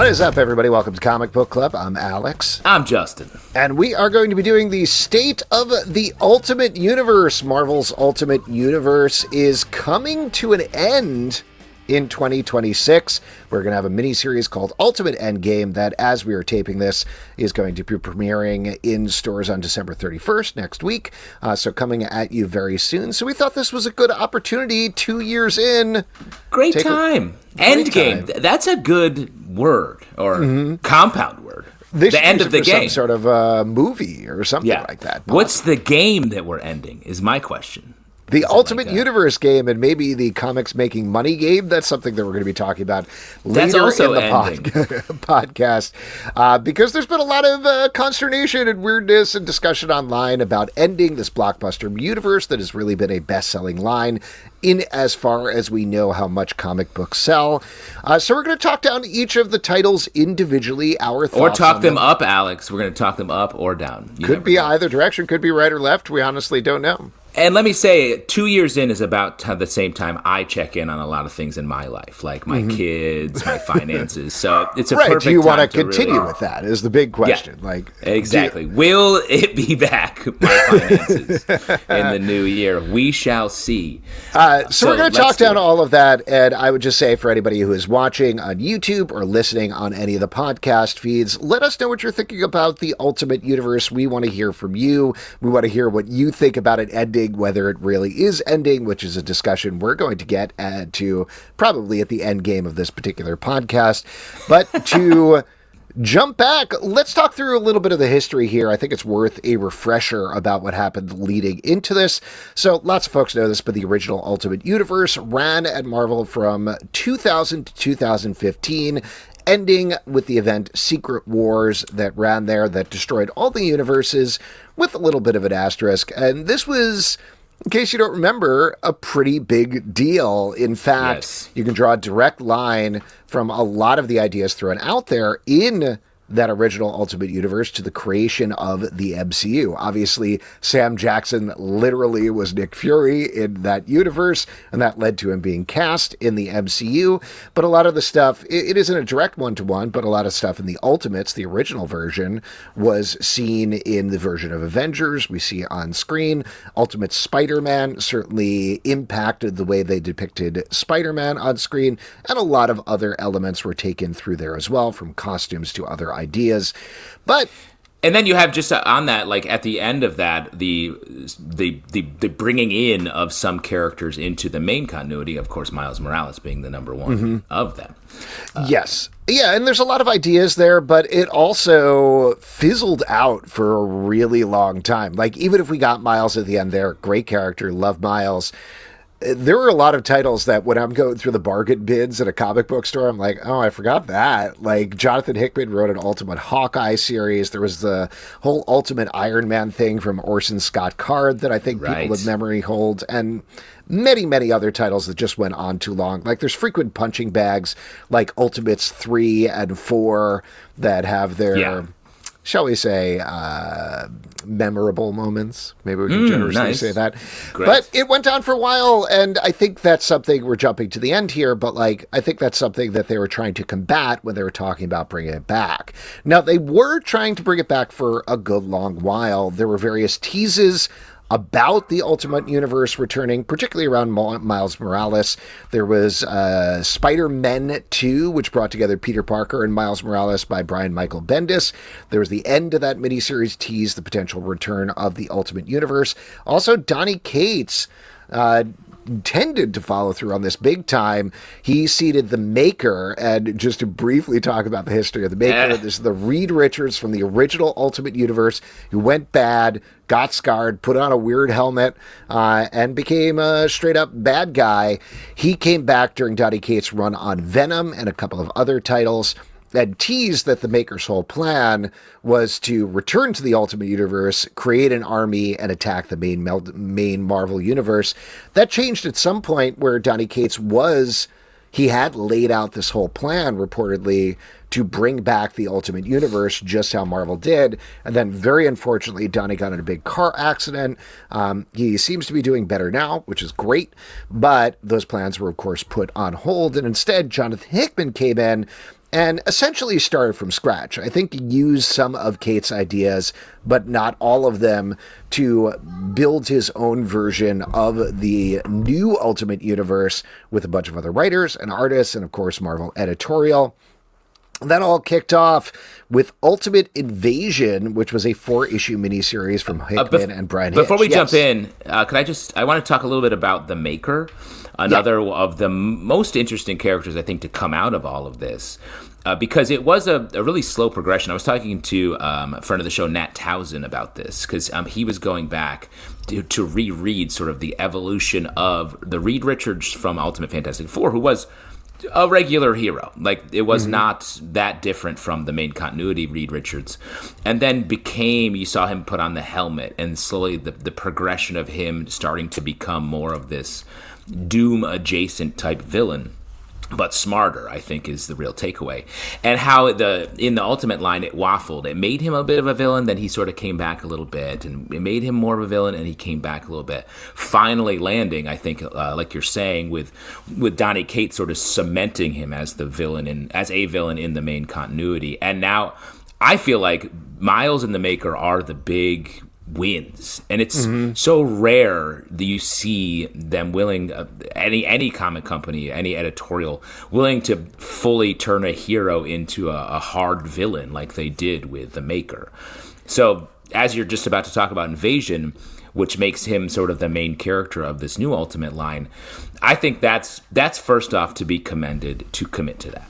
What is up, everybody? Welcome to Comic Book Club. I'm Alex. I'm Justin. And we are going to be doing the State of the Ultimate Universe. Marvel's Ultimate Universe is coming to an end in 2026. We're going to have a mini-series called Ultimate Endgame that, as we are taping this, is going to be premiering in stores on December 31st next week. So coming at you very soon. So we thought this was a good opportunity 2 years in. Great time. Endgame. That's a good word or compound word. The end of the game. Some sort of movie or something like that. What's the game that we're ending is my question. The Ultimate Universe game, and maybe the comics making money game. That's something that we're going to be talking about later in the podcast. Because there's been a lot of consternation and weirdness and discussion online about ending this blockbuster universe that has really been a best-selling line in as far as we know how much comic books sell. So we're going to talk down each of the titles individually, our thoughts or talk them up, Alex. We're going to talk them up or down. Could be either direction, could be right or left. We honestly don't know. And let me say, 2 years in is about the same time I check in on a lot of things in my life, like my kids, my finances. So it's a perfect time. Do you want to continue with that is the big question. Yeah, exactly. Will it be back, my finances, in the new year? We shall see. So we're going to talk down all of that. And I would just say for anybody who is watching on YouTube or listening on any of the podcast feeds, let us know what you're thinking about the Ultimate Universe. We want to hear from you. We want to hear what you think about it ending, whether it really is ending, which is a discussion we're going to get to probably at the end game of this particular podcast. But to jump back, let's talk through a little bit of the history here. I think it's worth a refresher about what happened leading into this. So lots of folks know this, but the original Ultimate Universe ran at Marvel from 2000 to 2015, ending with the event Secret Wars that ran there that destroyed all the universes with a little bit of an asterisk. And this was, in case you don't remember, a pretty big deal. In fact, you can draw a direct line from a lot of the ideas thrown out there in that original Ultimate Universe to the creation of the MCU. Obviously, Sam Jackson literally was Nick Fury in that universe, and that led to him being cast in the MCU. But a lot of the stuff, it isn't a direct one-to-one, but a lot of stuff in the Ultimates, the original version, was seen in the version of Avengers we see on screen. Ultimate Spider-Man certainly impacted the way they depicted Spider-Man on screen, and a lot of other elements were taken through there as well, from costumes to other ideas. And then you have just on that, like at the end of that, the bringing in of some characters into the main continuity, of course, Miles Morales being the number one of them. Yes. Yeah, and there's a lot of ideas there, but it also fizzled out for a really long time. Like, even if we got Miles at the end there, great character, love Miles, there were a lot of titles that when I'm going through the bargain bins at a comic book store, I'm like, oh, I forgot that. Like, Jonathan Hickman wrote an Ultimate Hawkeye series. There was the whole Ultimate Iron Man thing from Orson Scott Card that I think people with memory hold, and many, many other titles that just went on too long. Like, there's frequent punching bags like Ultimates 3 and 4 that have their... shall we say, memorable moments. Maybe we can generously say that. Great. But it went on for a while, and I think that's something, we're jumping to the end here, but like, I think that's something that they were trying to combat when they were talking about bringing it back. Now, they were trying to bring it back for a good long while. There were various teases about the Ultimate Universe returning, particularly around Miles Morales. There was Spider-Man 2, which brought together Peter Parker and Miles Morales by Brian Michael Bendis. There was the end of that miniseries tease, the potential return of the Ultimate Universe. Also, Donny Cates tended to follow through on this big time. He seeded the Maker, and just to briefly talk about the history of the Maker, this is the Reed Richards from the original Ultimate Universe who went bad, got scarred, put on a weird helmet, and became a straight-up bad guy. He came back during Donny Cates' run on Venom and a couple of other titles, and teased that the Maker's whole plan was to return to the Ultimate Universe, create an army, and attack the main Marvel Universe. That changed at some point where Donny Cates he had laid out this whole plan, reportedly, to bring back the Ultimate Universe, just how Marvel did. And then, very unfortunately, Donny got in a big car accident. He seems to be doing better now, which is great. But those plans were, of course, put on hold. And instead, Jonathan Hickman came in and essentially started from scratch. I think he used some of Kate's ideas, but not all of them, to build his own version of the new Ultimate Universe with a bunch of other writers and artists, and of course Marvel editorial. That all kicked off with Ultimate Invasion, which was a 4-issue miniseries from Hickman and Brian Hitch. Before we jump in, I want to talk a little bit about the Maker, another of the most interesting characters, I think, to come out of all of this. Because it was a really slow progression. I was talking to a friend of the show, Nat Towson, about this, because he was going back to reread sort of the evolution of the Reed Richards from Ultimate Fantastic Four, who was a regular hero. Like, it was not that different from the main continuity Reed Richards. And then you saw him put on the helmet, and slowly the progression of him starting to become more of this Doom-adjacent type villain, but smarter, I think, is the real takeaway. And how in the Ultimate line, it waffled. It made him a bit of a villain, then he sort of came back a little bit, and it made him more of a villain, and he came back a little bit. Finally landing, I think, like you're saying, with Donny Cates sort of cementing him as a villain in the main continuity. And now I feel like Miles and the Maker are the big wins, and it's so rare that you see them willing, any comic company, any editorial, willing to fully turn a hero into a hard villain like they did with the Maker. So as you're just about to talk about Invasion, which makes him sort of the main character of this new Ultimate line, I think that's first off to be commended, to commit to that.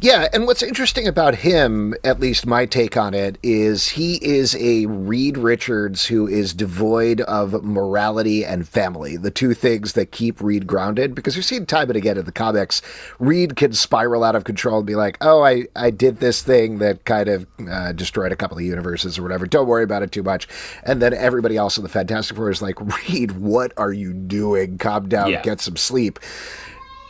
Yeah, and what's interesting about him, at least my take on it, is he is a Reed Richards who is devoid of morality and family, the two things that keep Reed grounded, because we've seen time and again in the comics, Reed can spiral out of control and be like, oh, I did this thing that kind of destroyed a couple of universes or whatever, don't worry about it too much. And then everybody else in the Fantastic Four is like, Reed, what are you doing? Calm down, get some sleep.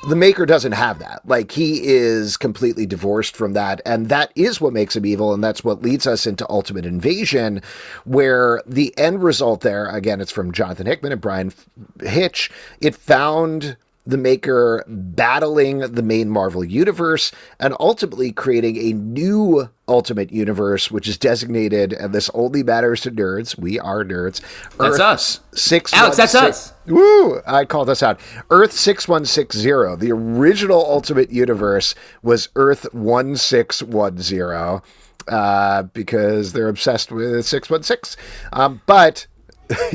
The Maker doesn't have that. Like, he is completely divorced from that, and that is what makes him evil, and that's what leads us into Ultimate Invasion, where the end result there, again, it's from Jonathan Hickman and Brian Hitch, it found the Maker battling the main Marvel universe and ultimately creating a new Ultimate Universe, which is designated, and this only matters to nerds. We are nerds. That's us. Alex, that's us. Woo! I called us out. Earth 6160. The original Ultimate Universe was Earth 1610 because they're obsessed with 616. But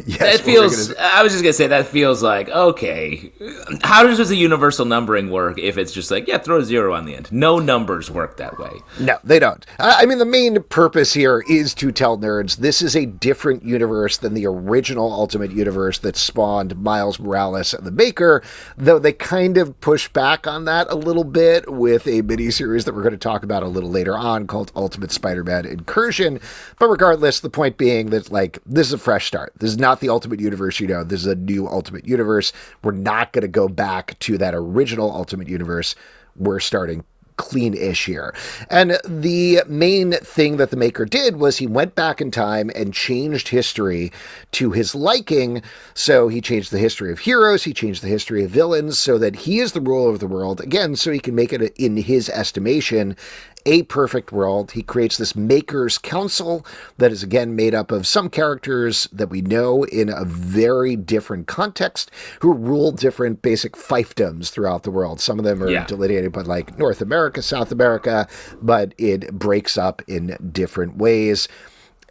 yes, it feels. I was just gonna say that feels like, okay, how does the universal numbering work if it's just like, throw a 0 on the end? No numbers work that way. No, they don't. I mean, the main purpose here is to tell nerds this is a different universe than the original Ultimate Universe that spawned Miles Morales and the Maker, though they kind of push back on that a little bit with a miniseries that we're going to talk about a little later on called Ultimate Spider-Man Incursion. But regardless, the point being that, like, this is a fresh start. This is not the Ultimate Universe, this is a new Ultimate Universe. We're not going to go back to that original Ultimate Universe. We're starting clean-ish here. And the main thing that the Maker did was he went back in time and changed history to his liking. So he changed the history of heroes, he changed the history of villains, so that he is the ruler of the world, again, so he can make it, in his estimation, a perfect world. He creates this Maker's Council that is, again, made up of some characters that we know in a very different context who rule different basic fiefdoms throughout the world. Some of them are delineated by, like, North America, South America, but it breaks up in different ways.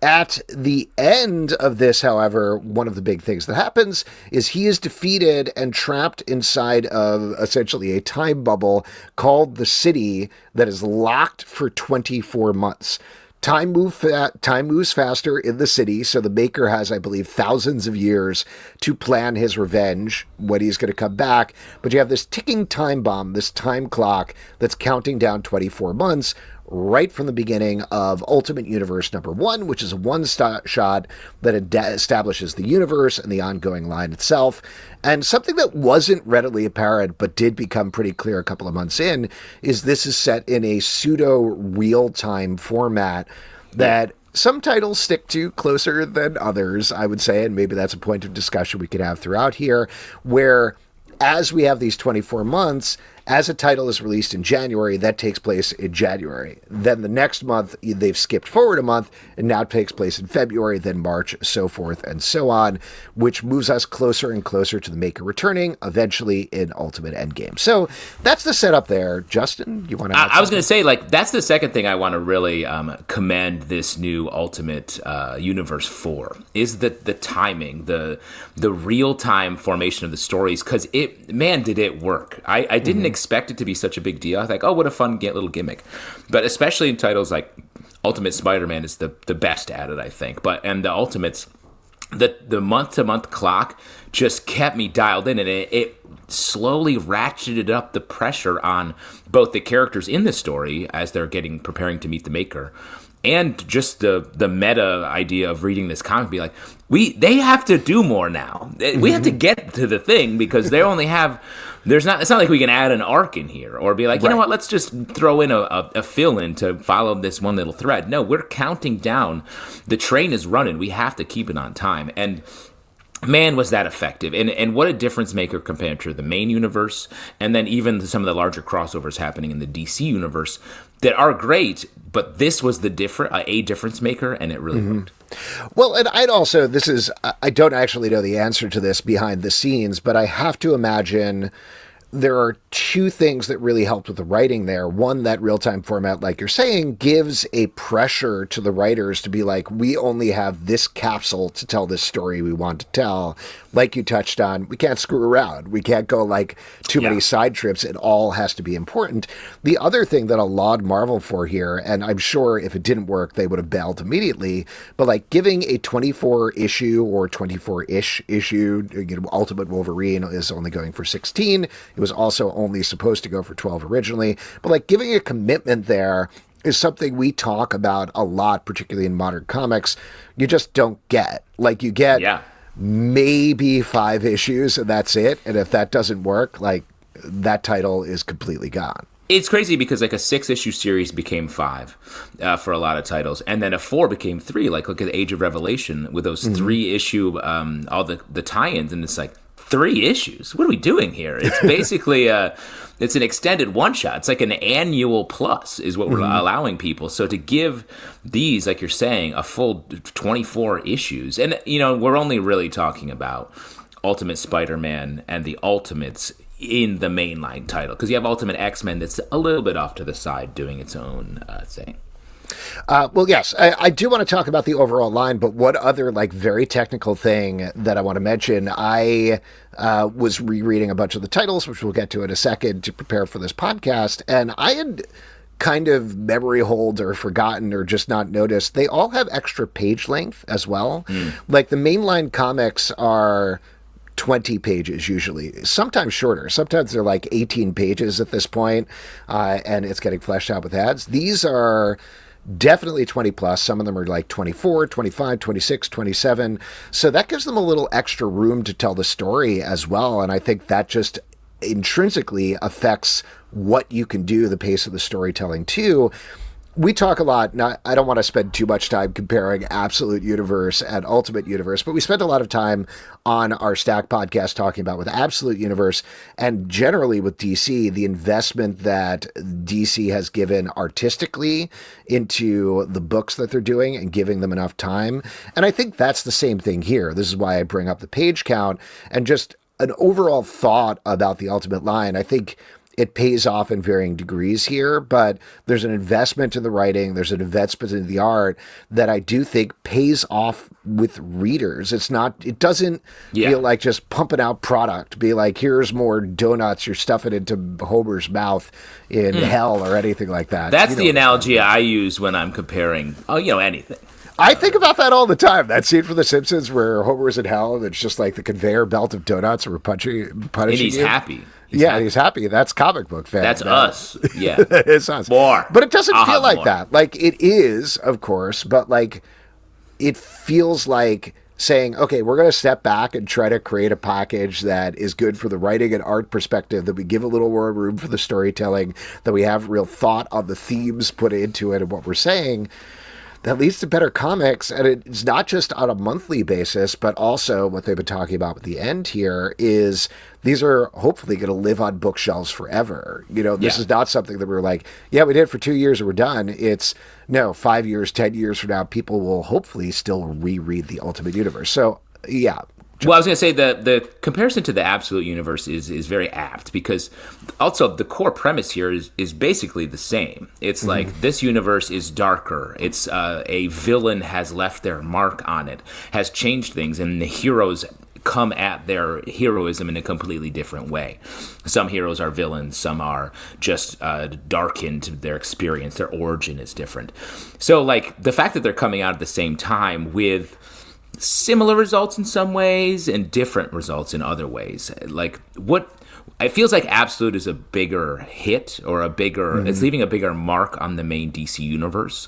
At the end of this, however, one of the big things that happens is he is defeated and trapped inside of essentially a time bubble called the City that is locked for 24 months. Time moves faster in the City, so the Maker has, I believe, thousands of years to plan his revenge when he's going to come back. But you have this ticking time bomb, this time clock that's counting down 24 months, right from the beginning of Ultimate Universe number 1, which is a one-shot that establishes the universe and the ongoing line itself. And something that wasn't readily apparent, but did become pretty clear a couple of months in, is this is set in a pseudo-real-time format that some titles stick to closer than others, I would say, and maybe that's a point of discussion we could have throughout here, where as we have these 24 months, as a title is released in January, that takes place in January. Then the next month, they've skipped forward a month, and now it takes place in February, then March, so forth and so on, which moves us closer and closer to the Maker returning, eventually in Ultimate Endgame. So that's the setup there. Justin, you want to? I was going to say, like, that's the second thing I want to really commend this new Ultimate Universe for, is the timing, the real-time formation of the stories, because did it work. I didn't expect it to be such a big deal. I was like, oh, what a fun little gimmick. But especially in titles like Ultimate Spider-Man is the best at it, I think. And the Ultimates, the month-to-month clock just kept me dialed in, and it slowly ratcheted up the pressure on both the characters in the story as they're preparing to meet the Maker, and just the meta idea of reading this comic, be like, they have to do more now. We have to get to the thing, because they only have. It's not like we can add an arc in here, or be like, you know what, let's just throw in a fill-in to follow this one little thread. No, we're counting down. The train is running. We have to keep it on time. And man, was that effective. And what a difference maker compared to the main universe, and then even some of the larger crossovers happening in the DC universe that are great, but this was a difference maker, and it really worked. Well, and I don't actually know the answer to this behind the scenes, but I have to imagine there are two things that really helped with the writing there. One, that real-time format, like you're saying, gives a pressure to the writers to be like, we only have this capsule to tell this story we want to tell. Like you touched on, we can't screw around. We can't go like too many side trips. It all has to be important. The other thing that I'll laud Marvel for here, and I'm sure if it didn't work, they would have bailed immediately, but like giving a 24 issue or 24-ish issue, Ultimate Wolverine is only going for 16. It was also only supposed to go for 12 originally, but like giving a commitment there is something we talk about a lot, particularly in modern comics. You just don't get. Like you get maybe 5 issues and that's it. And if that doesn't work, like that title is completely gone. It's crazy because like a 6-issue series became 5 for a lot of titles, and then a 4 became 3. Like look at the Age of Revelation with those 3-issue all the tie-ins, and it's like 3 issues. What are we doing here? It's basically it's an extended one-shot. It's like an annual plus is what we're allowing people. So to give these, like you're saying, a full 24 issues, and we're only really talking about Ultimate Spider-Man and the Ultimates in the mainline title, because you have Ultimate X-Men that's a little bit off to the side doing its own thing. Well, yes, I do want to talk about the overall line, but one other like very technical thing that I want to mention, I was rereading a bunch of the titles, which we'll get to in a second, to prepare for this podcast, and I had kind of memory hold or forgotten or just not noticed, they all have extra page length as well. Like the mainline comics are 20 pages usually, sometimes shorter. Sometimes they're like 18 pages at this point, and it's getting fleshed out with ads. These are definitely 20 plus. Some of them are like 24, 25, 26, 27. So that gives them a little extra room to tell the story as well. And I think that just intrinsically affects what you can do, the pace of the storytelling too. We talk a lot, I don't want to spend too much time comparing Absolute Universe and Ultimate Universe, but we spent a lot of time on our Stack podcast talking about with Absolute Universe and generally with DC, the investment that DC has given artistically into the books that they're doing and giving them enough time. And I think that's the same thing here. This is why I bring up the page count and just an overall thought about the Ultimate line. I think it pays off in varying degrees here, but there's an investment in the writing, there's an investment in the art that I do think pays off with readers. It doesn't feel like just pumping out product, be like, here's more donuts, you're stuffing into Homer's mouth in hell or anything like that. That's the analogy I use when I'm comparing, anything. I think about that all the time. That scene from The Simpsons where Homer's in hell and it's just like the conveyor belt of donuts or punishing and he's you. Happy. He's happy. That's comic book fan. That's us. Yeah. It's us. More. But it doesn't feel like that. Like, it is, of course, but, like, it feels like saying, okay, we're going to step back and try to create a package that is good for the writing and art perspective, that we give a little more room for the storytelling, that we have real thought on the themes put into it and what we're saying. that leads to better comics. And it's not just on a monthly basis, but also what they've been talking about with the end here is these are hopefully going to live on bookshelves forever. This is not something that we're like, yeah, we did it for 2 years and we're done. It's no, 5 years, 10 years from now, people will hopefully still reread the Ultimate Universe. So, yeah. Well, I was going to say the comparison to the Absolute Universe is very apt because also the core premise here is basically the same. It's like this universe is darker. It's a villain has left their mark on it, has changed things, and the heroes come at their heroism in a completely different way. Some heroes are villains, some are just darkened their experience. Their origin is different. So, like, the fact that they're coming out at the same time with similar results in some ways and different results in other ways. Like, what it feels like Absolute is a bigger hit or a bigger, it's leaving a bigger mark on the main DC universe.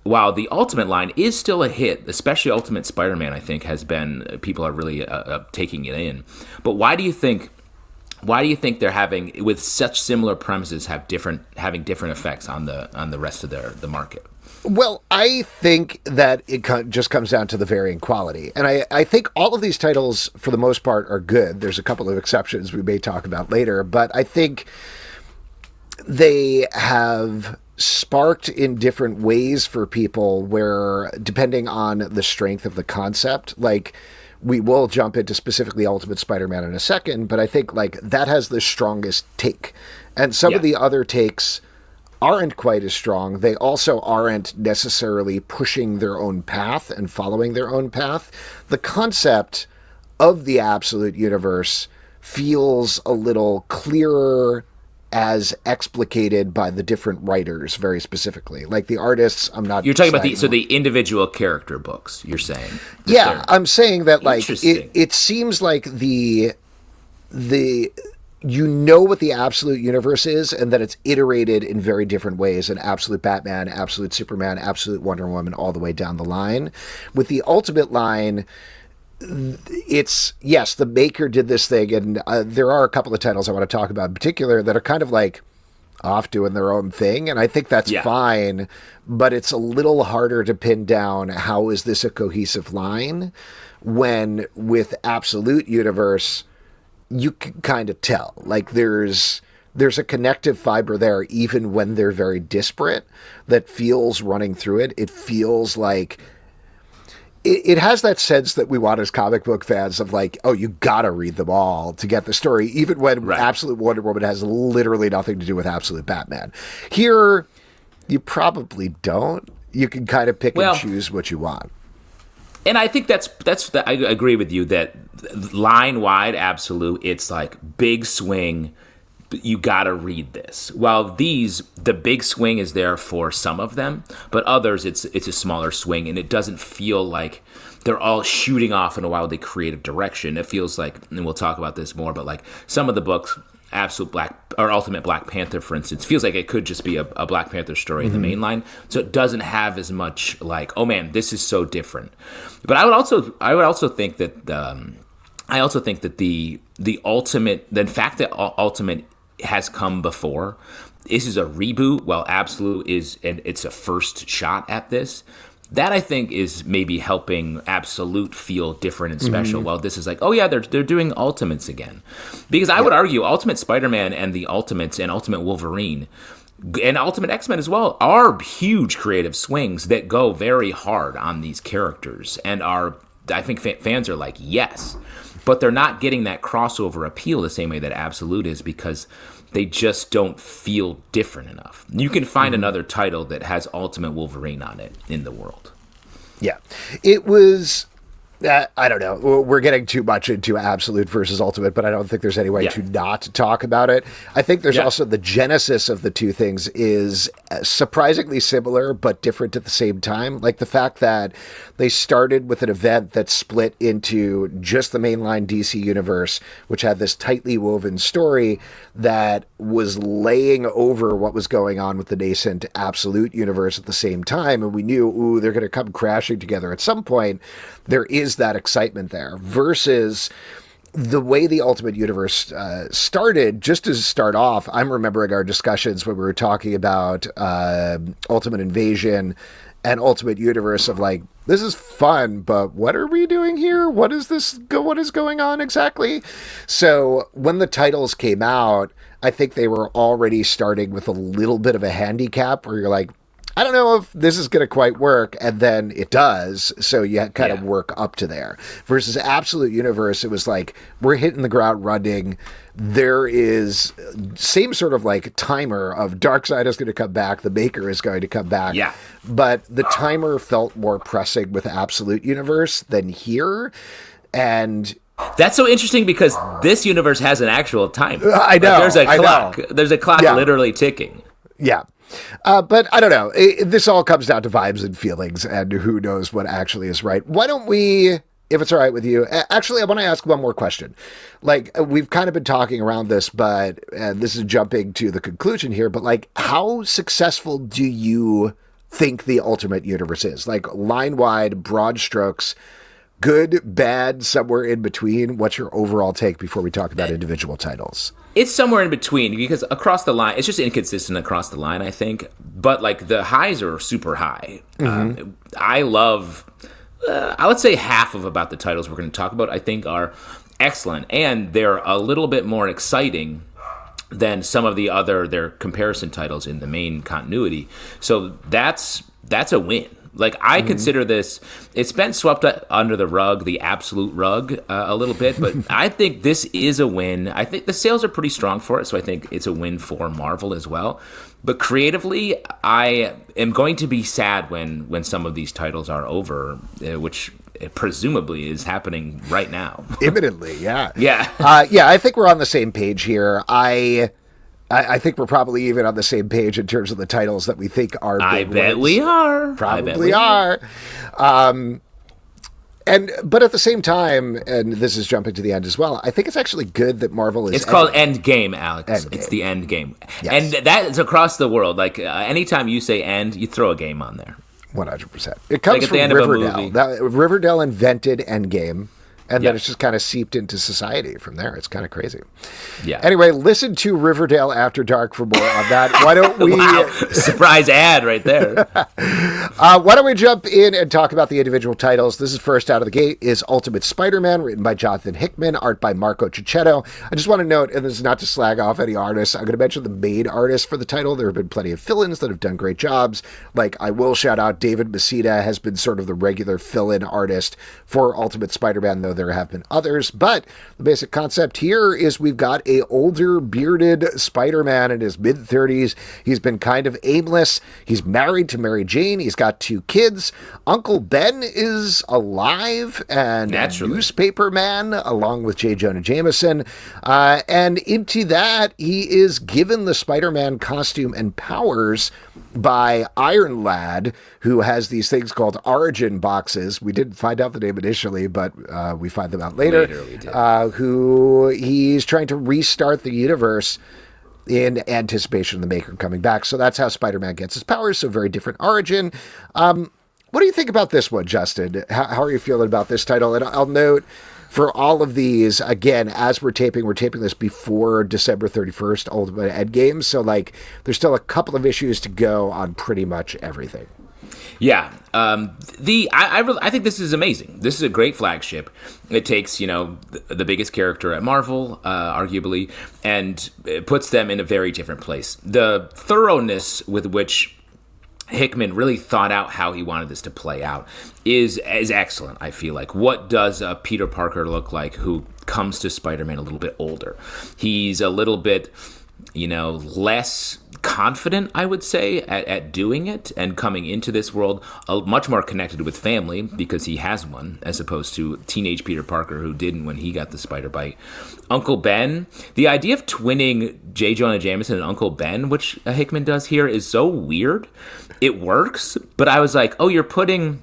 While the Ultimate line is still a hit, especially Ultimate Spider-Man, I think has been, people are really taking it in. But why do you think they're having, with such similar premises, having different effects on the rest of the market? Well, I think that it just comes down to the varying quality. And I think all of these titles, for the most part, are good. There's a couple of exceptions we may talk about later. But I think they have sparked in different ways for people where, depending on the strength of the concept, like, we will jump into specifically Ultimate Spider-Man in a second, but I think, like, that has the strongest take. And some of the other takes aren't quite as strong. They also aren't necessarily pushing their own path and following their own path. The concept of the Absolute Universe feels a little clearer as explicated by the different writers very specifically. Like, the artists, I'm not... You're talking about the individual character books, you're saying? Yeah, I'm saying that, like, it seems like the you know what the Absolute Universe is, and that it's iterated in very different ways in Absolute Batman, Absolute Superman, Absolute Wonder Woman, all the way down the line. With the Ultimate line, it's, yes, the maker did this thing, and there are a couple of titles I want to talk about in particular that are kind of like off doing their own thing, and I think that's fine, but it's a little harder to pin down how is this a cohesive line when with Absolute Universe you can kind of tell. Like, there's a connective fiber there, even when they're very disparate, that feels running through it. It feels like it has that sense that we want as comic book fans of, like, oh, you gotta read them all to get the story, even when Absolute Wonder Woman has literally nothing to do with Absolute Batman. Here, you probably don't. You can kind of pick and choose what you want. And I think I agree with you that line-wide Absolute, it's like big swing, you gotta read this. While these, the big swing is there for some of them, but others it's a smaller swing, and it doesn't feel like they're all shooting off in a wildly creative direction. It feels like, and we'll talk about this more, but like some of the books, Ultimate Black Panther, for instance, feels like it could just be a Black Panther story in the main line. So it doesn't have as much like, oh man, this is so different. But I would also think that the Ultimate, the fact that Ultimate has come before, this is a reboot, while Absolute is, and it's a first shot at this. That, I think, is maybe helping Absolute feel different and special. While this is like, oh yeah, they're doing Ultimates again. Because I would argue Ultimate Spider-Man and the Ultimates and Ultimate Wolverine and Ultimate X-Men as well are huge creative swings that go very hard on these characters and are, I think fans are like, yes. But they're not getting that crossover appeal the same way that Absolute is, because they just don't feel different enough. You can find another title that has Ultimate Wolverine on it in the world. Yeah. It was, I don't know, we're getting too much into Absolute versus Ultimate, but I don't think there's any way to not talk about it. I think there's also the genesis of the two things is surprisingly similar, but different at the same time. Like the fact that they started with an event that split into just the mainline DC universe, which had this tightly woven story that was laying over what was going on with the nascent Absolute universe at the same time. And we knew, ooh, they're going to come crashing together at some point. There is that excitement there versus the way the Ultimate Universe started. Just to start off, I'm remembering our discussions when we were talking about Ultimate Invasion and Ultimate Universe of like, this is fun, but what are we doing here? What is going on exactly? So when the titles came out, I think they were already starting with a little bit of a handicap where you're like, I don't know if this is going to quite work, and then it does, so you kind of work up to there. Versus Absolute Universe, it was like, we're hitting the ground running. There is same sort of like timer of Darkseid is going to come back, the Maker is going to come back. Yeah. But the timer felt more pressing with Absolute Universe than here, and... That's so interesting because this universe has an actual timer. I know. Like, there's a clock. There's a clock literally ticking. Yeah. But I don't know. This all comes down to vibes and feelings, and who knows what actually is right. Why don't we, if it's all right with you, actually, I want to ask one more question. Like, we've kind of been talking around this, but this is jumping to the conclusion here, but like, how successful do you think the Ultimate Universe is? Like, line-wide, broad strokes, good, bad, somewhere in between? What's your overall take before we talk about individual titles? It's somewhere in between because across the line, it's just inconsistent across the line, I think. But like the highs are super high. I love, I would say half of about the titles we're going to talk about, I think are excellent. And they're a little bit more exciting than some of their comparison titles in the main continuity. So that's a win. Like, I consider this, it's been swept under the rug, the absolute rug, a little bit, but I think this is a win. I think the sales are pretty strong for it, so I think it's a win for Marvel as well. But creatively, I am going to be sad when some of these titles are over, which presumably is happening right now. Imminently, yeah. Yeah. I think we're on the same page here. I think we're probably even on the same page in terms of the titles that we think are big I bet ones. we are. Probably are. But at the same time, and this is jumping to the end as well, I think it's actually good that Marvel is... It's called Endgame, Alex. Endgame. It's the Endgame. Yes. And that is across the world. Like, anytime you say end, you throw a game on there. 100%. It comes like from Riverdale. Riverdale invented Endgame. And then it's just kind of seeped into society from there. It's kind of crazy. Yeah. Anyway, listen to Riverdale After Dark for more on that. Why don't we... Wow. Surprise ad right there. Why don't we jump in and talk about the individual titles? This is first out of the gate is Ultimate Spider-Man, written by Jonathan Hickman, art by Marco Cicchetto. I just want to note, and this is not to slag off any artists, I'm going to mention the main artist for the title. There have been plenty of fill-ins that have done great jobs. Like, I will shout out David Messina has been sort of the regular fill-in artist for Ultimate Spider-Man, though there have been others, but the basic concept here is we've got a older bearded Spider-Man in his mid-30s. He's been kind of aimless. He's married to Mary Jane. He's got 2 kids. Uncle Ben is alive and newspaper man along with J. Jonah Jameson. And into that, he is given the Spider-Man costume and powers by Iron Lad, who has these things called Origin boxes. We didn't find out the name initially, but we find them out later. Who he's trying to restart the universe in anticipation of the Maker coming back. So that's how Spider-Man gets his powers. So very different origin. What do you think about this one, Justin? How are you feeling about this title? And I'll note, for all of these, again, as we're taping this before December 31st, Ultimate Endgame. So, like, there's still a couple of issues to go on pretty much everything. Yeah. I think this is amazing. This is a great flagship. It takes, the biggest character at Marvel, arguably, and it puts them in a very different place. The thoroughness with which Hickman really thought out how he wanted this to play out is excellent, I feel like. What does a Peter Parker look like who comes to Spider-Man a little bit older? He's a little bit, less confident, I would say, at doing it and coming into this world, much more connected with family because he has one, as opposed to teenage Peter Parker who didn't when he got the spider bite. Uncle Ben, the idea of twinning J. Jonah Jameson and Uncle Ben, which Hickman does here, is so weird. It works, but I was like, oh, you're putting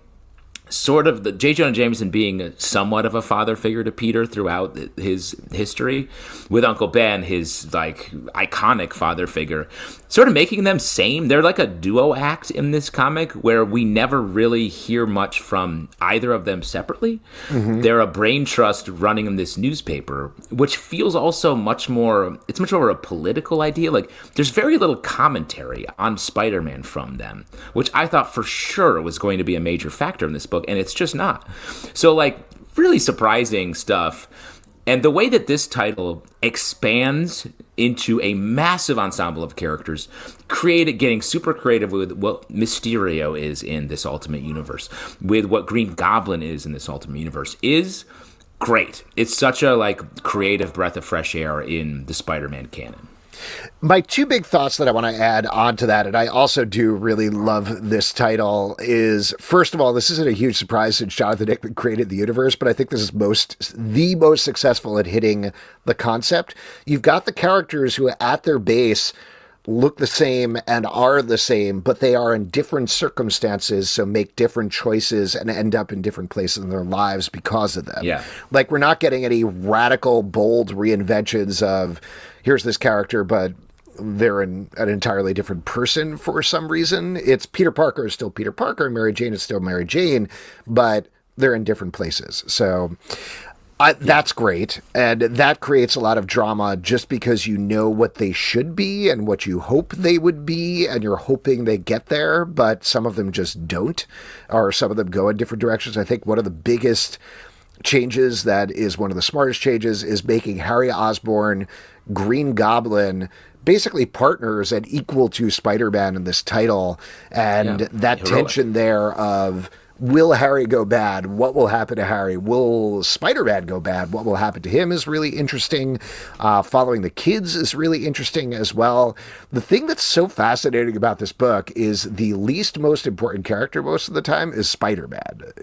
sort of the J. Jonah Jameson being somewhat of a father figure to Peter throughout his history, with Uncle Ben, his like iconic father figure, sort of making them same. They're like a duo act in this comic where we never really hear much from either of them separately. They're a brain trust running in this newspaper, which feels also much more of a political idea. Like there's very little commentary on Spider-Man from them, which I thought for sure was going to be a major factor in this book, and it's just not. So like really surprising stuff. And the way that this title expands into a massive ensemble of characters, getting super creative with what Mysterio is in this Ultimate Universe, with what Green Goblin is in this Ultimate Universe, is great. It's such a like creative breath of fresh air in the Spider-Man canon. My two big thoughts that I want to add on to that, and I also do really love this title, is first of all, this isn't a huge surprise since Jonathan Hickman created the universe, but I think this is the most successful at hitting the concept. You've got the characters who at their base look the same and are the same, but they are in different circumstances, so make different choices and end up in different places in their lives because of them. Yeah. Like, we're not getting any radical, bold reinventions of, here's this character, but they're an entirely different person for some reason. It's Peter Parker is still Peter Parker, and Mary Jane is still Mary Jane, but they're in different places. So that's great, and that creates a lot of drama just because you know what they should be and what you hope they would be, and you're hoping they get there, but some of them just don't, or some of them go in different directions. I think one of the biggest changes, that is one of the smartest changes, is making Harry Osborn, Green Goblin, basically partners and equal to Spider-Man in this title, and that heroic tension there of, will Harry go bad? What will happen to Harry? Will Spider-Man go bad? What will happen to him is really interesting. Following the kids is really interesting as well. The thing that's so fascinating about this book is the least most important character most of the time is Spider-Man.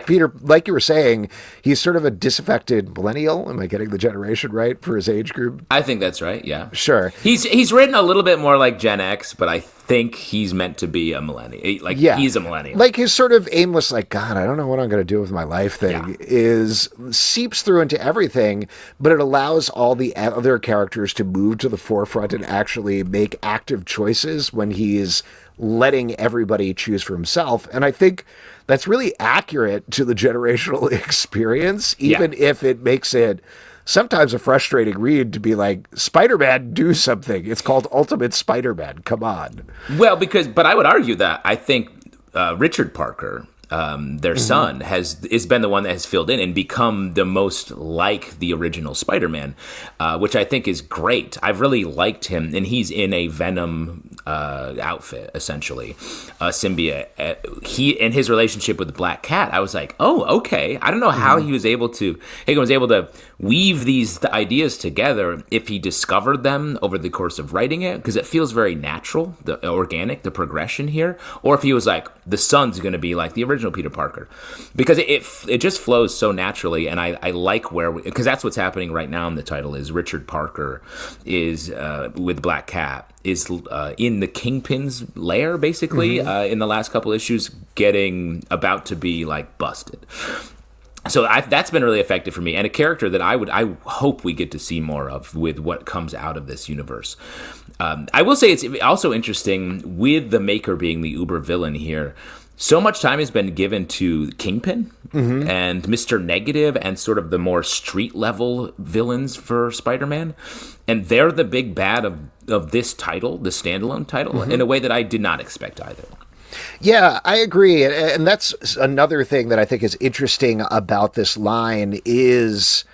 Peter, like you were saying, he's sort of a disaffected millennial. Am I getting the generation right for his age group? I think that's right, yeah. Sure. He's written a little bit more like Gen X, but I think he's meant to be a millennial. Like, he's a millennial. Like, his sort of aimless, like, God, I don't know what I'm going to do with my life thing seeps through into everything, but it allows all the other characters to move to the forefront and actually make active choices when he's letting everybody choose for himself. And I think that's really accurate to the generational experience, even if it makes it sometimes a frustrating read to be like, Spider-Man, do something. It's called Ultimate Spider-Man. Come on. Well, but I would argue that I think Richard Parker, their son, has been the one that has filled in and become the most like the original Spider-Man, which I think is great. I've really liked him, and he's in a Venom outfit, essentially, a symbiote. He, in his relationship with the Black Cat, I was like, oh, okay. I don't know how he was able to weave these ideas together, if he discovered them over the course of writing it, because it feels very natural, the organic, the progression here, or if he was like, the son's going to be like the original Peter Parker, because it just flows so naturally. And I like because that's what's happening right now in the title, is Richard Parker is with Black Cat is in the Kingpin's lair, basically, in the last couple issues, about to be like busted. So that's been really effective for me, and a character that I hope we get to see more of with what comes out of this universe. I will say it's also interesting with the Maker being the uber villain here. So much time has been given to Kingpin and Mr. Negative and sort of the more street level villains for Spider-Man, and they're the big bad of this title, the standalone title, in a way that I did not expect either. Yeah, I agree. And that's another thing that I think is interesting about this line is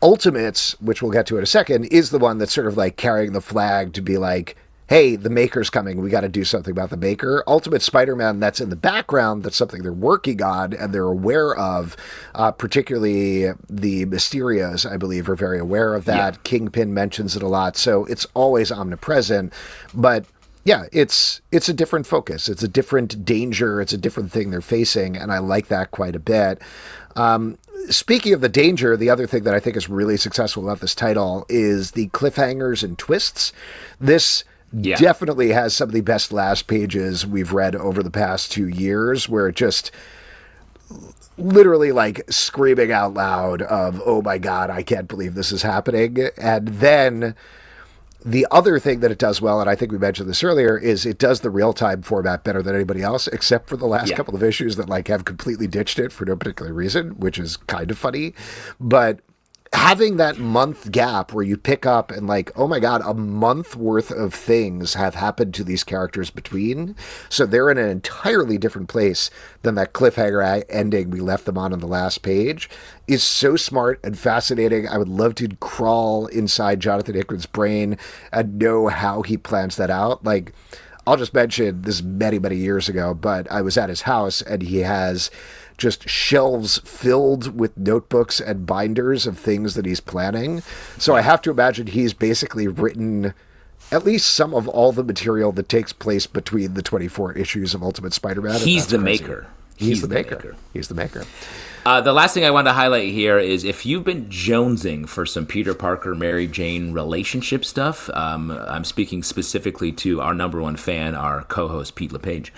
Ultimates, which we'll get to in a second, is the one that's sort of like carrying the flag to be like, hey, the Maker's coming. We got to do something about the Maker. Ultimate Spider-Man, that's in the background. That's something they're working on and they're aware of. Particularly the Mysterios, I believe, are very aware of that. Yeah. Kingpin mentions it a lot. So it's always omnipresent. But yeah, it's a different focus. It's a different danger. It's a different thing they're facing, and I like that quite a bit. Speaking of the danger, the other thing that I think is really successful about this title is the cliffhangers and twists. This definitely has some of the best last pages we've read over the past 2 years, where it just literally like screaming out loud of, oh my God, I can't believe this is happening. And then the other thing that it does well, and I think we mentioned this earlier, is it does the real-time format better than anybody else, except for the last couple of issues that like have completely ditched it for no particular reason, which is kind of funny. But having that month gap where you pick up and like, oh my God, a month worth of things have happened to these characters between. So they're in an entirely different place than that cliffhanger ending we left them on the last page is so smart and fascinating. I would love to crawl inside Jonathan Hickman's brain and know how he plans that out. Like, I'll just mention this many, many years ago, but I was at his house and he has just shelves filled with notebooks and binders of things that he's planning. So I have to imagine he's basically written at least some of all the material that takes place between the 24 issues of Ultimate Spider-Man. He's the maker. He's the maker. He's the maker. The last thing I want to highlight here is if you've been jonesing for some Peter Parker, Mary Jane relationship stuff, I'm speaking specifically to our number one fan, our co-host Pete LePage.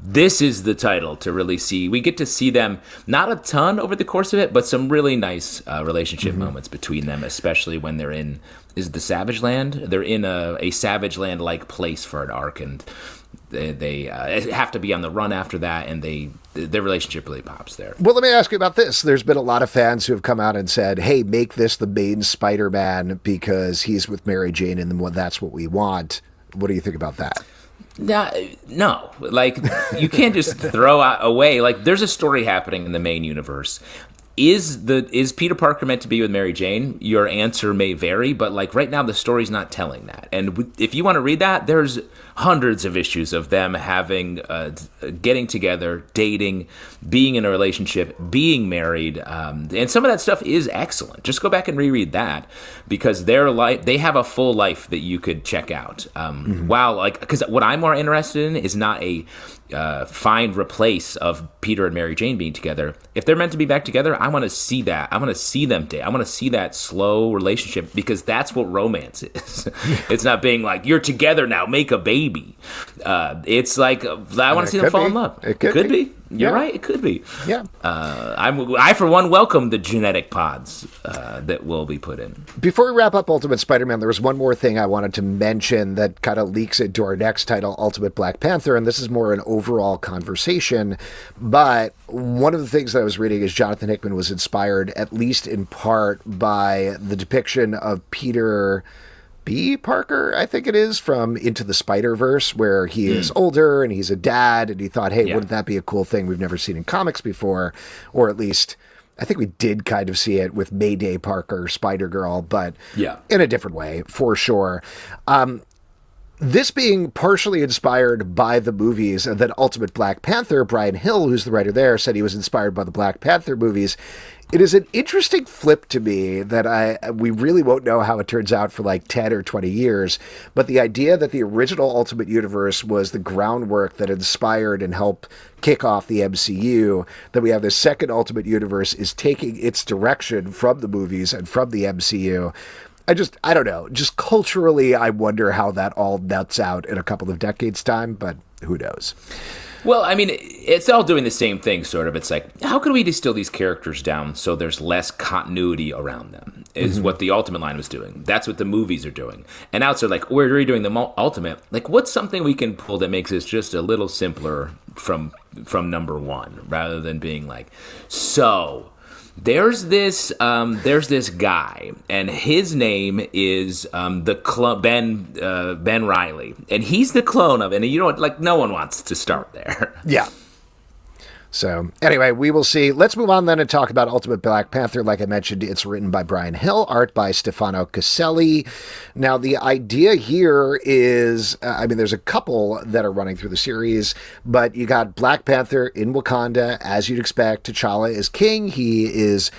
This is the title to really see. We get to see them, not a ton over the course of it, but some really nice relationship moments between them, especially when they're in, is it the Savage Land? They're in a Savage Land-like place for an arc, and they have to be on the run after that, and their relationship really pops there. Well, let me ask you about this. There's been a lot of fans who have come out and said, hey, make this the main Spider-Man because he's with Mary Jane and that's what we want. What do you think about that? No. Like, you can't just throw away. Like, there's a story happening in the main universe. Is Peter Parker meant to be with Mary Jane? Your answer may vary, but like right now the story's not telling that. And if you want to read that, there's hundreds of issues of them having getting together, dating, being in a relationship, being married, and some of that stuff is excellent. Just go back and reread that because they have a full life that you could check out. Wow, like because what I'm more interested in is not a find replace of Peter and Mary Jane being together. If they're meant to be back together, I want to see that. I want to see them date. I want to see that slow relationship because that's what romance is. It's not being like, you're together now, make a baby. It's like, I want to see them fall in love. It could be. You're right. It could be. Yeah. I, for one, welcome the genetic pods that will be put in. Before we wrap up Ultimate Spider-Man, there was one more thing I wanted to mention that kind of leaks into our next title, Ultimate Black Panther, and this is more an overall conversation. But one of the things that I was reading is Jonathan Hickman was inspired, at least in part, by the depiction of Peter B. Parker, I think it is, from Into the Spider-Verse, where he is older and he's a dad, and he thought, hey, wouldn't that be a cool thing we've never seen in comics before? Or at least, I think we did kind of see it with Mayday Parker, Spider-Girl, but in a different way, for sure. This being partially inspired by the movies, and then Ultimate Black Panther, Brian Hill, who's the writer there, said he was inspired by the Black Panther movies. It is an interesting flip to me that we really won't know how it turns out for like 10 or 20 years, but the idea that the original Ultimate Universe was the groundwork that inspired and helped kick off the MCU, that we have this second Ultimate Universe is taking its direction from the movies and from the MCU. I don't know. Just culturally, I wonder how that all nuts out in a couple of decades' time, but who knows? Well, I mean, it's all doing the same thing, sort of. It's like, how can we distill these characters down so there's less continuity around them, is what the Ultimate line was doing. That's what the movies are doing. And now it's sort of like, we're redoing the Ultimate. Like, what's something we can pull that makes this just a little simpler from number one, rather than being like, so there's this guy, and his name is Ben Riley, and he's the clone of it. And you know what? Like, no one wants to start there. Yeah. So anyway, we will see. Let's move on then and talk about Ultimate Black Panther. Like I mentioned, it's written by Brian Hill, art by Stefano Caselli. Now, the idea here is, there's a couple that are running through the series, but you got Black Panther in Wakanda, as you'd expect. T'Challa is king. He is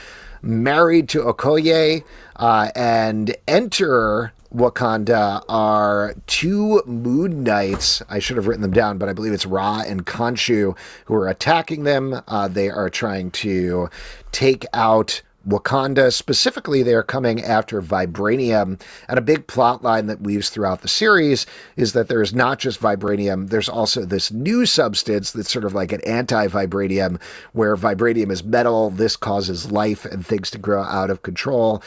married to Okoye, and enter Wakanda are two Moon Knights. I should have written them down, but I believe it's Ra and Khonshu who are attacking them. They are trying to take out Wakanda. Specifically, they're coming after vibranium. And a big plot line that weaves throughout the series is that there's not just vibranium, there's also this new substance that's sort of like an anti-vibranium, where vibranium is metal. This causes life and things to grow out of control.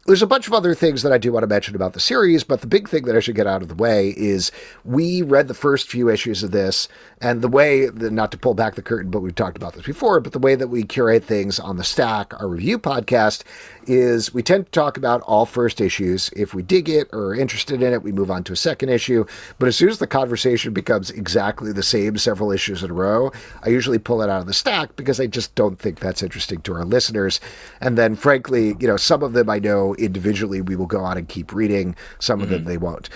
There's a bunch of other things that I do want to mention about the series, but the big thing that I should get out of the way is we read the first few issues of this, and the way, not to pull back the curtain, but we've talked about this before, but the way that we curate things on the Stack, our review podcast, is we tend to talk about all first issues. If we dig it or are interested in it, we move on to a second issue. But as soon as the conversation becomes exactly the same several issues in a row, I usually pull it out of the Stack because I just don't think that's interesting to our listeners. And then, frankly, some of them I know individually we will go on and keep reading. Some of them they won't.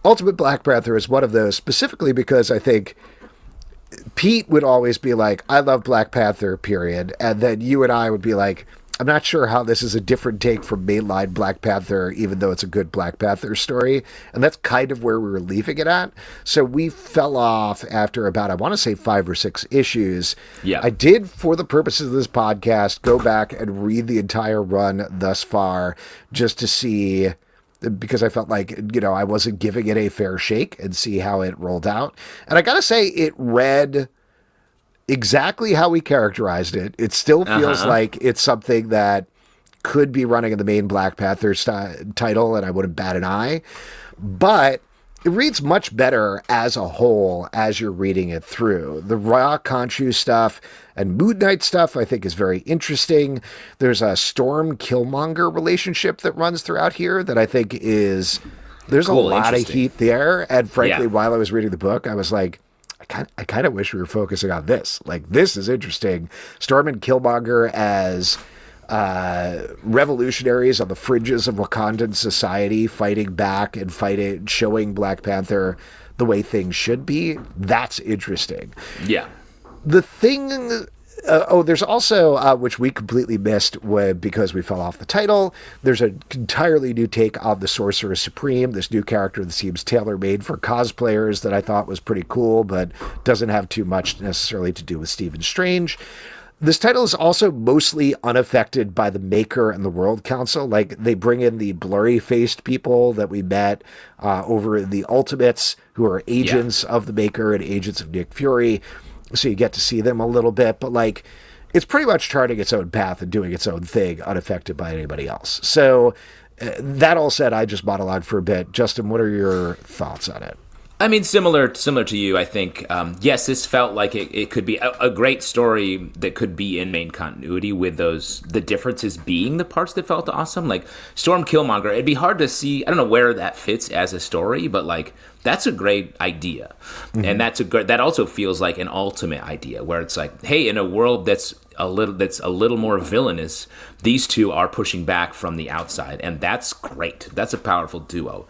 Ultimate Black Panther is one of those, specifically because I think Pete would always be like, I love Black Panther, period. And then you and I would be like, I'm not sure how this is a different take from mainline Black Panther, even though it's a good Black Panther story. And that's kind of where we were leaving it at. So we fell off after about, I want to say 5 or 6 issues. Yeah. I did, for the purposes of this podcast, go back and read the entire run thus far just to see, because I felt like, I wasn't giving it a fair shake, and see how it rolled out. And I got to say, it read exactly how we characterized it. It still feels like it's something that could be running in the main Black Panther title, and I wouldn't bat an eye. But it reads much better as a whole as you're reading it through. The Raw Khonshu stuff and Moon Knight stuff I think is very interesting. There's a Storm Killmonger relationship that runs throughout here that I think is... There's cool, a lot of heat there. And frankly, while I was reading the book, I was like, I kind of wish we were focusing on this. Like, this is interesting. Storm and Killmonger as revolutionaries on the fringes of Wakandan society, fighting back and showing Black Panther the way things should be. That's interesting. Yeah. The thing... there's also, which we completely missed because we fell off the title, there's an entirely new take on the Sorcerer Supreme, this new character that seems tailor-made for cosplayers that I thought was pretty cool, but doesn't have too much necessarily to do with Stephen Strange. This title is also mostly unaffected by the Maker and the World Council. Like, they bring in the blurry-faced people that we met over in the Ultimates, who are agents of the Maker and agents of Nick Fury. So you get to see them a little bit, but like, it's pretty much charting its own path and doing its own thing, unaffected by anybody else. So that all said, I just monologued for a bit. Justin, what are your thoughts on it? I mean, similar to you, I think, yes, this felt like it could be a great story that could be in main continuity, with the differences being the parts that felt awesome. Like Storm Killmonger, it'd be hard to see, I don't know where that fits as a story, but like, that's a great idea. And that also feels like an ultimate idea, where it's like, hey, in a world that's a little more villainous, these two are pushing back from the outside, and that's great. That's a powerful duo.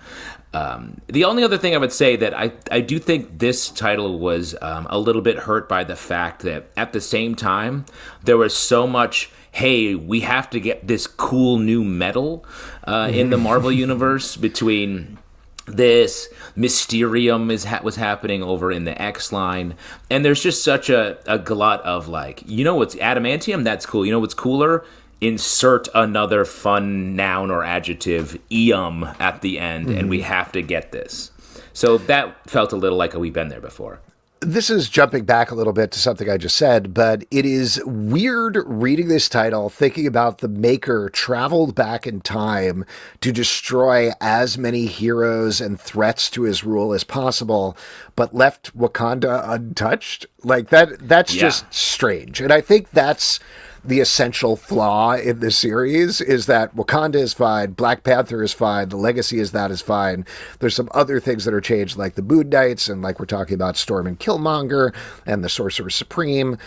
The only other thing I would say that I do think this title was a little bit hurt by the fact that at the same time there was so much, hey, we have to get this cool new metal in the Marvel universe between this Mysterium was happening over in the X line, and there's just such a glut of like, what's adamantium? That's cool. You know what's cooler? Insert another fun noun or adjective, eum, at the end, and we have to get this. So that felt a little like we've been there before. This is jumping back a little bit to something I just said, but it is weird reading this title, thinking about the Maker traveled back in time to destroy as many heroes and threats to his rule as possible, but left Wakanda untouched. Like that's just strange. And I think that's the essential flaw in this series, is that Wakanda is fine, Black Panther is fine, the legacy is fine. There's some other things that are changed, like the Moon Knights, and like we're talking about Storm and Killmonger and the Sorcerer Supreme.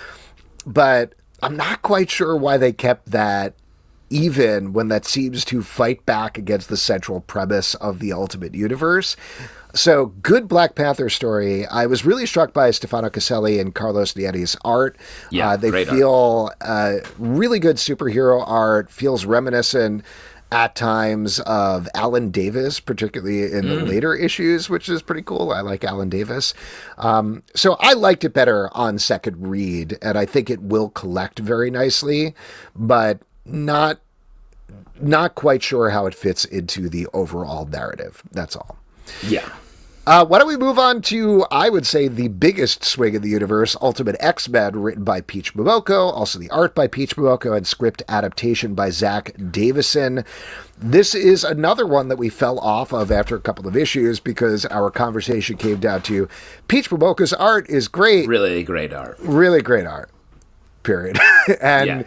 But I'm not quite sure why they kept that even when that seems to fight back against the central premise of the Ultimate Universe. So, good Black Panther story. I was really struck by Stefano Caselli and Carlos Nieti's art. Yeah, they feel really good superhero art, feels reminiscent at times of Alan Davis, particularly in the later issues, which is pretty cool. I like Alan Davis. So I liked it better on second read, and I think it will collect very nicely. But not quite sure how it fits into the overall narrative. That's all. Yeah. Why don't we move on to, I would say, the biggest swing in the universe, Ultimate X-Men, written by Peach Momoko, also the art by Peach Momoko, and script adaptation by Zach Davison. This is another one that we fell off of after a couple of issues because our conversation came down to Peach Momoko's art is great. Really great art. Really great art. Period. And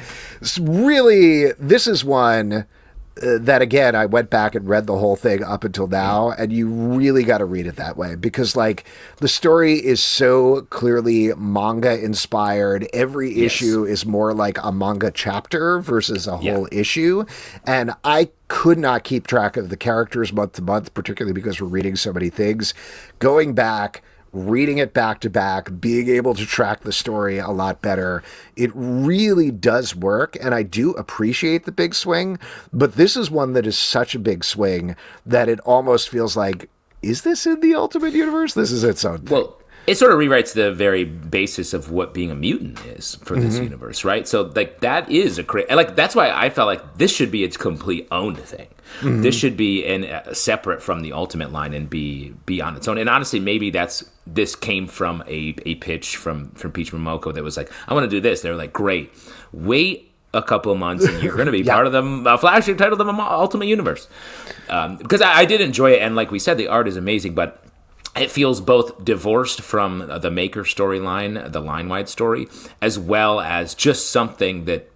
really, this is one that, again, I went back and read the whole thing up until now, and you really got to read it that way because, like, the story is so clearly manga inspired. Every issue is more like a manga chapter versus a whole issue. And I could not keep track of the characters month to month, particularly because we're reading so many things. Going back, reading it back to back, being able to track the story a lot better. It really does work, and I do appreciate the big swing, but this is one that is such a big swing that it almost feels like, is this in the Ultimate Universe? This is its own thing. Well, it sort of rewrites the very basis of what being a mutant is for this universe, right? So, like, that is that's why I felt like this should be its complete owned thing. This should be separate from the Ultimate line and be on its own. And honestly, maybe this came from a pitch from Peach Momoko that was like, I want to do this. They're like, great. Wait a couple of months and you're going to be part of the Flash titled the Ultimate Universe. Because I did enjoy it, and like we said, the art is amazing, but it feels both divorced from the Maker storyline, the line-wide story, as well as just something that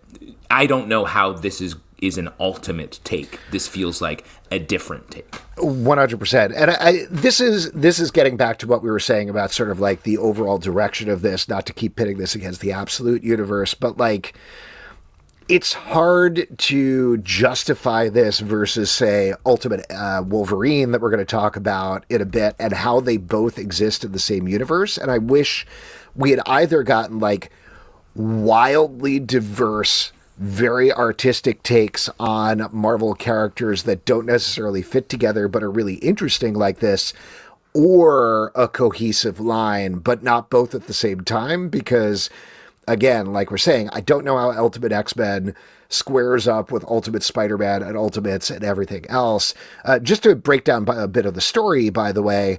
I don't know how this is an ultimate take. This feels like a different take. 100%. And this is getting back to what we were saying about sort of like the overall direction of this, not to keep pitting this against the absolute universe, but like, it's hard to justify this versus, say, Ultimate Wolverine that we're going to talk about in a bit, and how they both exist in the same universe. And I wish we had either gotten like wildly diverse, very artistic takes on Marvel characters that don't necessarily fit together but are really interesting like this, or a cohesive line, but not both at the same time, because again, like we're saying, I don't know how Ultimate X-Men squares up with Ultimate Spider-Man and Ultimates and everything else. Just to break down a bit of the story, by the way,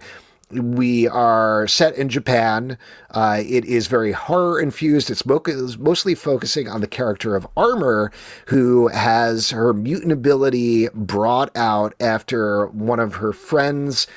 we are set in Japan. It is very horror-infused. It's mostly focusing on the character of Armor, who has her mutant ability brought out after one of her friends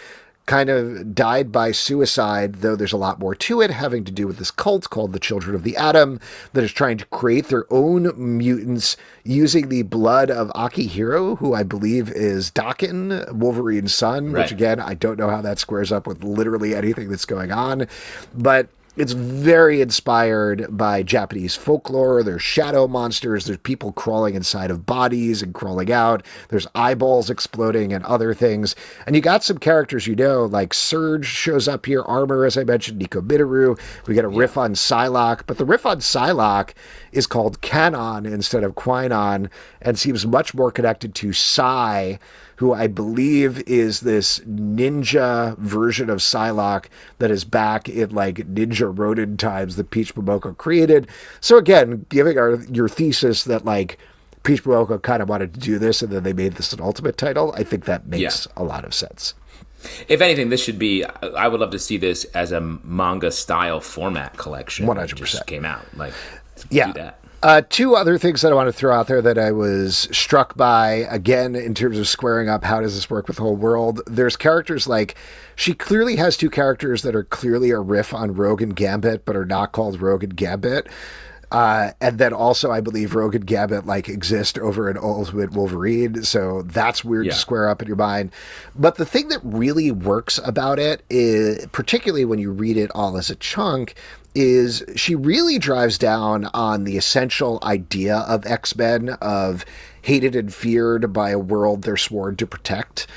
kind of died by suicide, though there's a lot more to it, having to do with this cult called the Children of the Atom that is trying to create their own mutants using the blood of Akihiro, who I believe is Daken, Wolverine's son, which again, I don't know how that squares up with literally anything that's going on, but it's very inspired by Japanese folklore. There's shadow monsters. There's people crawling inside of bodies and crawling out. There's eyeballs exploding and other things. And you got some characters, like Surge shows up here. Armor, as I mentioned, Nico Minoru. We get a riff on Psylocke. But the riff on Psylocke is called Canon instead of Quinon and seems much more connected to Psy, who I believe is this ninja version of Psylocke that is back in like Ninja Ronin times that Peach Momoko created. So again, giving your thesis that like Peach Momoko kind of wanted to do this and then they made this an Ultimate title, I think that makes a lot of sense. If anything, this should be, I would love to see this as a manga style format collection. 100%. Just came out. Like, do that. Two other things that I want to throw out there that I was struck by, again, in terms of squaring up, how does this work with the whole world? There's characters like, she clearly has two characters that are clearly a riff on Rogue and Gambit, but are not called Rogue and Gambit. And then also, I believe Rogue and Gambit exist over in Ultimate Wolverine, so that's weird to square up in your mind. But the thing that really works about it, is, particularly when you read it all as a chunk, is she really drives down on the essential idea of X-Men, of hated and feared by a world they're sworn to protect.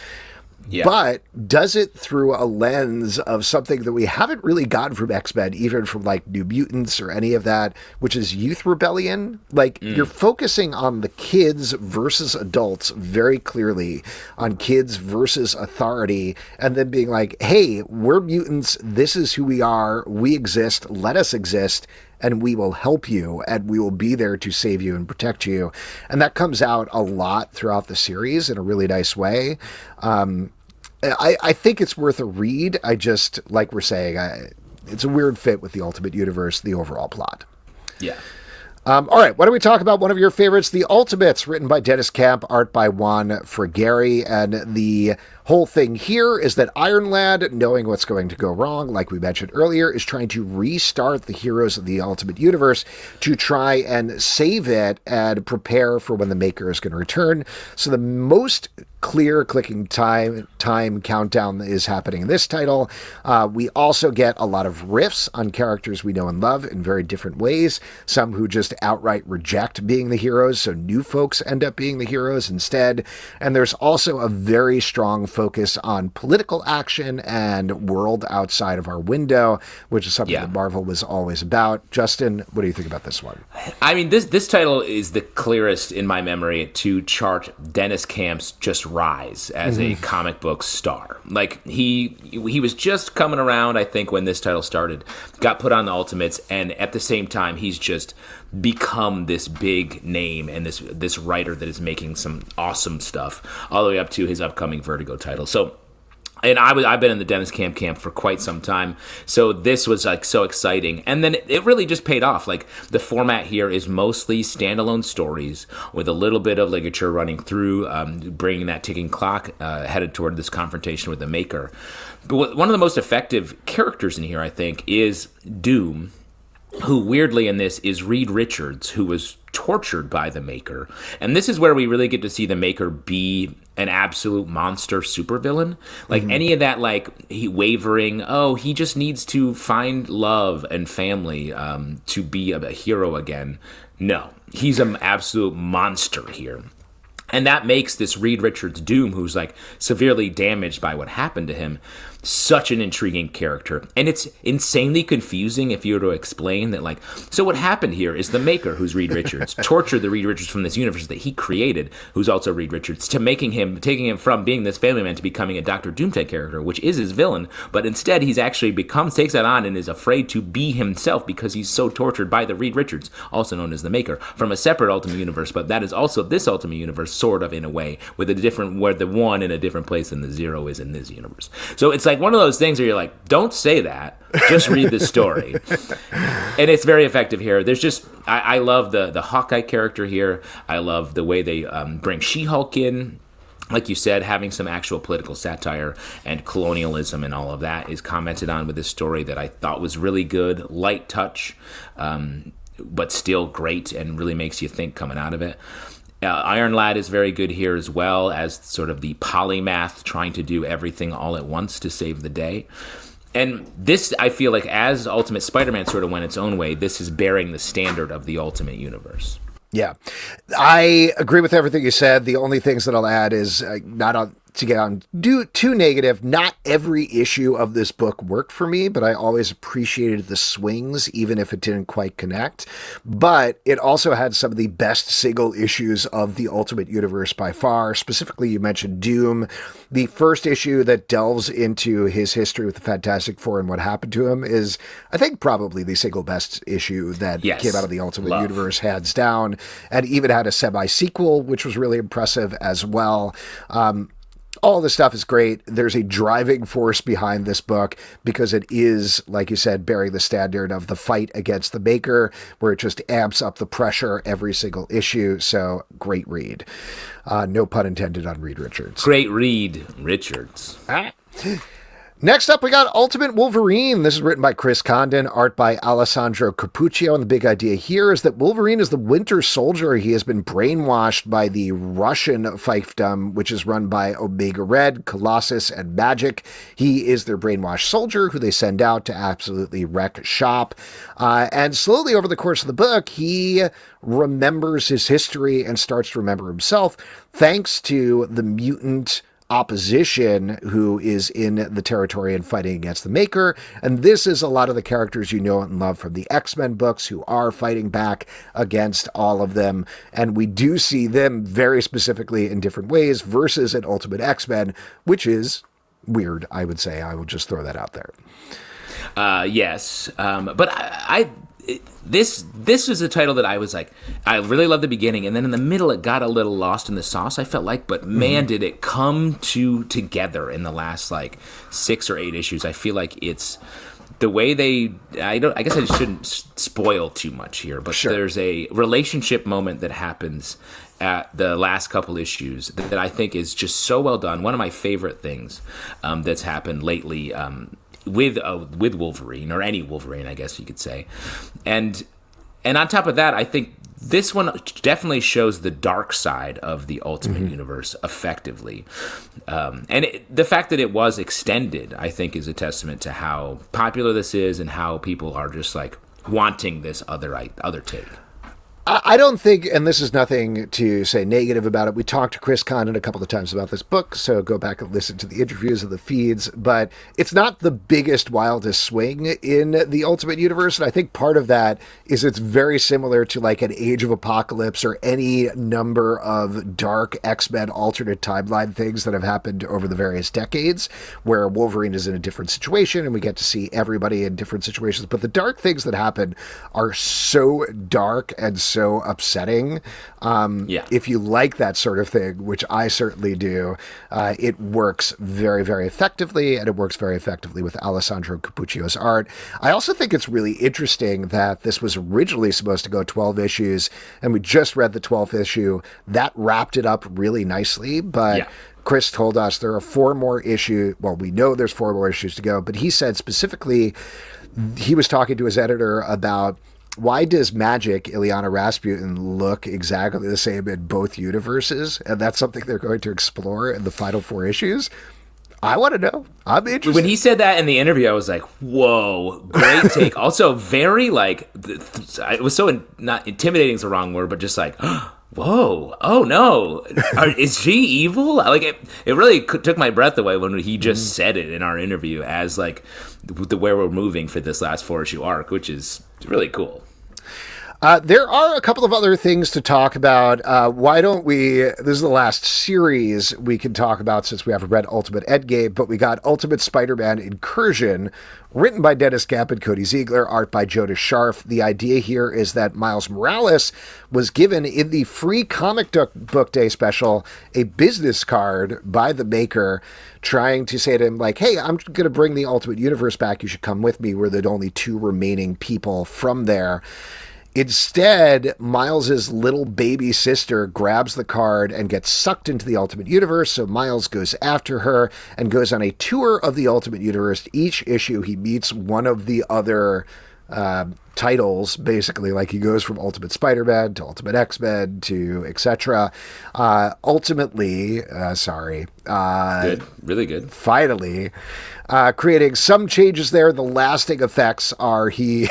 But does it through a lens of something that we haven't really gotten from X-Men, even from New Mutants or any of that, which is youth rebellion. You're focusing on the kids versus adults very clearly, on kids versus authority, and then being like, hey, we're mutants, this is who we are, we exist, let us exist, and we will help you, and we will be there to save you and protect you. And that comes out a lot throughout the series in a really nice way. I think it's worth a read. I just, like we're saying, it's a weird fit with the Ultimate Universe, the overall plot. Yeah. All right, why don't we talk about one of your favorites, The Ultimates, written by Dennis Camp, art by Juan Frigeri. And the whole thing here is that Iron Lad, knowing what's going to go wrong, like we mentioned earlier, is trying to restart the heroes of the Ultimate Universe to try and save it and prepare for when the Maker is going to return. So the most clear clicking time countdown is happening in this title. We also get a lot of riffs on characters we know and love in very different ways. Some who just outright reject being the heroes, so new folks end up being the heroes instead. And there's also a very strong focus on political action and world outside of our window, which is something that Marvel was always about. Justin, what do you think about this one? I mean, this title is the clearest in my memory to chart Dennis Camp's just rise as a comic book star. Like, he was just coming around, I think, when this title started, got put on the Ultimates, and at the same time, he's just become this big name and this writer that is making some awesome stuff, all the way up to his upcoming Vertigo title. So, and I've been in the Dennis Camp camp for quite some time, so this was like so exciting. And then it really just paid off. Like, the format here is mostly standalone stories with a little bit of ligature running through, bringing that ticking clock headed toward this confrontation with the Maker. But one of the most effective characters in here, I think, is Doom, who weirdly in this is Reed Richards, who was tortured by the Maker. And this is where we really get to see the Maker be an absolute monster supervillain. Like, any of that, like, he wavering, he just needs to find love and family to be a hero again. No, he's an absolute monster here. And that makes this Reed Richards Doom, who's like severely damaged by what happened to him, such an intriguing character. And it's insanely confusing if you were to explain that, like, so what happened here is the Maker, who's Reed Richards, tortured the Reed Richards from this universe that he created, who's also Reed Richards, to taking him from being this family man to becoming a Dr. Doom-type character, which is his villain, but instead he's actually takes that on and is afraid to be himself because he's so tortured by the Reed Richards, also known as the Maker, from a separate Ultimate Universe, but that is also this Ultimate Universe, sort of, in a way, with where the one in a different place than the zero is in this universe. So it's like one of those things where you're like, don't say that, just read the story. And it's very effective here. There's just, I love the Hawkeye character here. I love the way they bring She-Hulk in. Like you said, having some actual political satire and colonialism and all of that is commented on with this story that I thought was really good. Light touch, but still great and really makes you think coming out of it. Iron Lad is very good here as well, as sort of the polymath trying to do everything all at once to save the day. And this, I feel like, as Ultimate Spider-Man sort of went its own way, this is bearing the standard of the Ultimate Universe. Yeah, I agree with everything you said. The only things that I'll add is to get on too negative, not every issue of this book worked for me, but I always appreciated the swings, even if it didn't quite connect. But it also had some of the best single issues of the Ultimate Universe by far. Specifically, you mentioned Doom. The first issue that delves into his history with the Fantastic Four and what happened to him is, I think, probably the single best issue that came out of the Ultimate Universe, hands down, and even had a semi-sequel, which was really impressive as well. All this stuff is great. There's a driving force behind this book because it is, like you said, bearing the standard of the fight against the Maker, where it just amps up the pressure every single issue. So, great read. No pun intended on Reed Richards. Great read, Richards. Next up, we got Ultimate Wolverine. This is written by Chris Condon, art by Alessandro Cappuccio. And the big idea here is that Wolverine is the Winter Soldier. He has been brainwashed by the Russian fiefdom, which is run by Omega Red, Colossus, and Magic. He is their brainwashed soldier who they send out to absolutely wreck shop. And slowly over the course of the book, he remembers his history and starts to remember himself, thanks to the mutant opposition who is in the territory and fighting against the Maker. And this is a lot of the characters you know and love from the X-Men books who are fighting back against all of them. And we do see them very specifically in different ways versus an Ultimate X-Men, which is weird, I would say. I will just throw that out there. Yes. But I this was a title that I was like, I really loved the beginning, and then in the middle it got a little lost in the sauce, I felt like, but man, did it come together in the last like 6 or 8 issues. I feel like it's the way I guess I shouldn't spoil too much here, but Sure. There's a relationship moment that happens at the last couple issues that I think is just so well done. One of my favorite things that's happened lately with Wolverine, or any Wolverine, I guess you could say, and on top of that, I think this one definitely shows the dark side of the Ultimate Universe effectively, and the fact that it was extended, I think, is a testament to how popular this is and how people are just like wanting this other take. I don't think, and this is nothing to say negative about it. We talked to Chris Condon a couple of times about this book, so go back and listen to the interviews of the feeds. But it's not the biggest, wildest swing in the Ultimate Universe, and I think part of that is it's very similar to like an Age of Apocalypse or any number of dark X-Men alternate timeline things that have happened over the various decades, where Wolverine is in a different situation, and we get to see everybody in different situations. But the dark things that happen are so dark and so upsetting. If you like that sort of thing, which I certainly do, it works very, very effectively, and it works very effectively with Alessandro Cappuccio's art. I also think it's really interesting that this was originally supposed to go 12 issues, and we just read the 12th issue. That wrapped it up really nicely, but Chris told us there are 4 more issues. Well, we know there's 4 more issues to go, but he said specifically he was talking to his editor about why does Magic, Ilyana Rasputin, look exactly the same in both universes? And that's something they're going to explore in the final 4 issues. I want to know. I'm interested. When he said that in the interview, I was like, whoa, great take. Also, very like, it was so, not intimidating is the wrong word, but just like, whoa, oh no, is she evil? Like, it really took my breath away when he just said it in our interview as like where we're moving for this last 4-issue arc, which is really cool. There are a couple of other things to talk about. Why don't we, this is the last series we can talk about since we haven't read Ultimate Endgame, but we got Ultimate Spider-Man Incursion, written by Dennis Gamp and Cody Ziegler, art by Jonas Scharf. The idea here is that Miles Morales was given in the free comic book day special a business card by the maker trying to say to him, like, hey, I'm going to bring the Ultimate Universe back. You should come with me. We're the only 2 remaining people from there. Instead, Miles's little baby sister grabs the card and gets sucked into the Ultimate Universe, so Miles goes after her and goes on a tour of the Ultimate Universe. Each issue, he meets one of the other titles, basically. Like, he goes from Ultimate Spider-Man to Ultimate X-Men to etc. Ultimately, good, really good. Finally, creating some changes there. The lasting effects are he...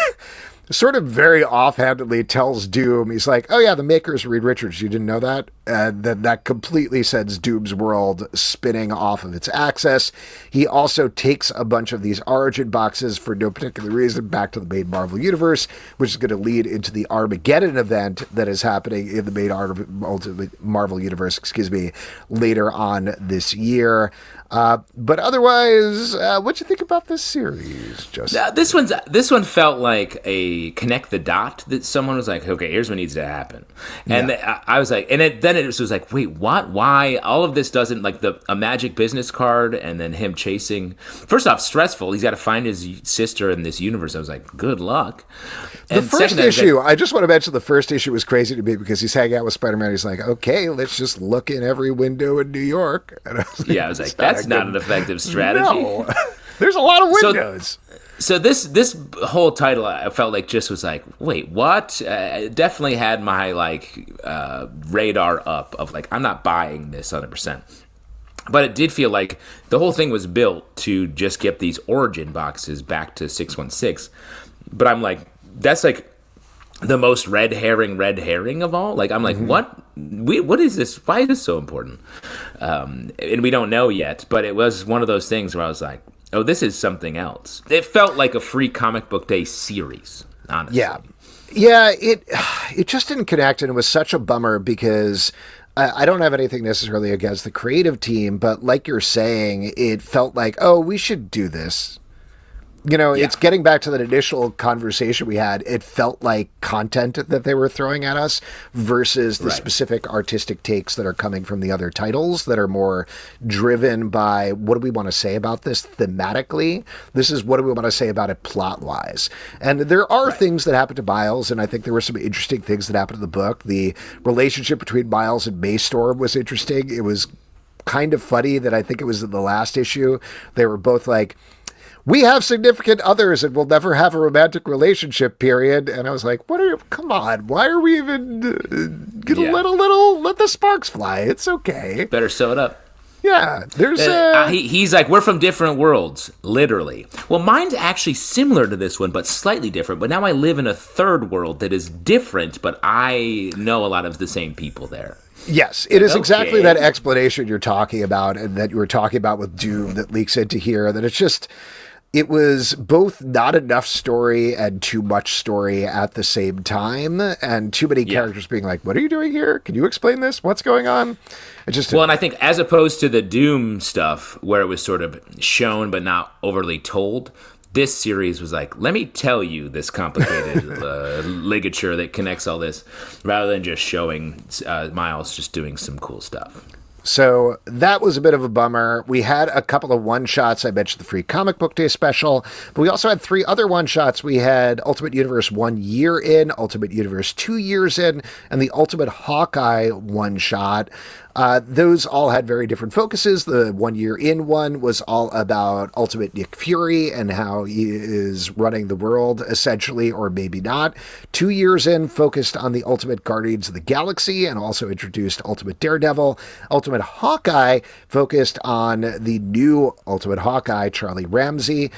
sort of very offhandedly tells Doom, he's like, oh yeah, the maker is Reed Richards, you didn't know that? And then that completely sends Doom's world spinning off of its axis. He also takes a bunch of these origin boxes for no particular reason back to the main Marvel universe, which is going to lead into the Armageddon event that is happening in the main Ultimate Marvel universe, later on this year. But otherwise, what'd you think about this series, Justin? This one felt like a connect the dot that someone was like, okay, here's what needs to happen. And I was like, then it was like, wait, what? Why? All of this doesn't, like a magic business card and then him chasing. First off, stressful. He's got to find his sister in this universe. I was like, good luck. And the first issue, I just want to mention the first issue was crazy to me because he's hanging out with Spider-Man. He's like, okay, let's just look in every window in New York. And I was like, that's not an effective strategy. No. There's a lot of windows. So this whole title, I felt like just was like, wait, what? It definitely had my radar up of like, I'm not buying this 100%. But it did feel like the whole thing was built to just get these origin boxes back to 616. But I'm like, that's like the most red herring of all. Like, I'm like, what is this? Why is this so important? And we don't know yet, but it was one of those things where I was like, oh, this is something else. It felt like a free comic book day series, honestly. Yeah, it just didn't connect, and it was such a bummer because I don't have anything necessarily against the creative team, but like you're saying, it felt like, oh, we should do this. It's getting back to that initial conversation we had. It felt like content that they were throwing at us versus the specific artistic takes that are coming from the other titles that are more driven by what do we want to say about this thematically? This is what do we want to say about it plot-wise? And there are things that happen to Miles, and I think there were some interesting things that happened in the book. The relationship between Miles and Maystorm was interesting. It was kind of funny that I think it was in the last issue. They were both like, we have significant others and we'll never have a romantic relationship, period. And I was like, come on, why are we even gonna let the sparks fly? It's okay. Better sew it up. Yeah, there's he's like, we're from different worlds, literally. Well, mine's actually similar to this one, but slightly different. But now I live in a third world that is different, but I know a lot of the same people there. Yes, it is exactly that explanation you're talking about and that you were talking about with Doom that leaks into here, that it's just, it was both not enough story and too much story at the same time, and too many characters being like, what are you doing here? Can you explain this? What's going on? And I think as opposed to the Doom stuff, where it was sort of shown but not overly told, this series was like, let me tell you this complicated ligature that connects all this, rather than just showing Miles just doing some cool stuff. So that was a bit of a bummer. We had a couple of one-shots. I mentioned the Free Comic Book Day special, but we also had 3 other one-shots. We had Ultimate Universe 1 year in, Ultimate Universe 2 years in, and the Ultimate Hawkeye one-shot. Those all had very different focuses. The 1 year in one was all about Ultimate Nick Fury and how he is running the world, essentially, or maybe not. 2 years in focused on the Ultimate Guardians of the Galaxy and also introduced Ultimate Daredevil. Ultimate Hawkeye focused on the new Ultimate Hawkeye, Charlie Ramsey.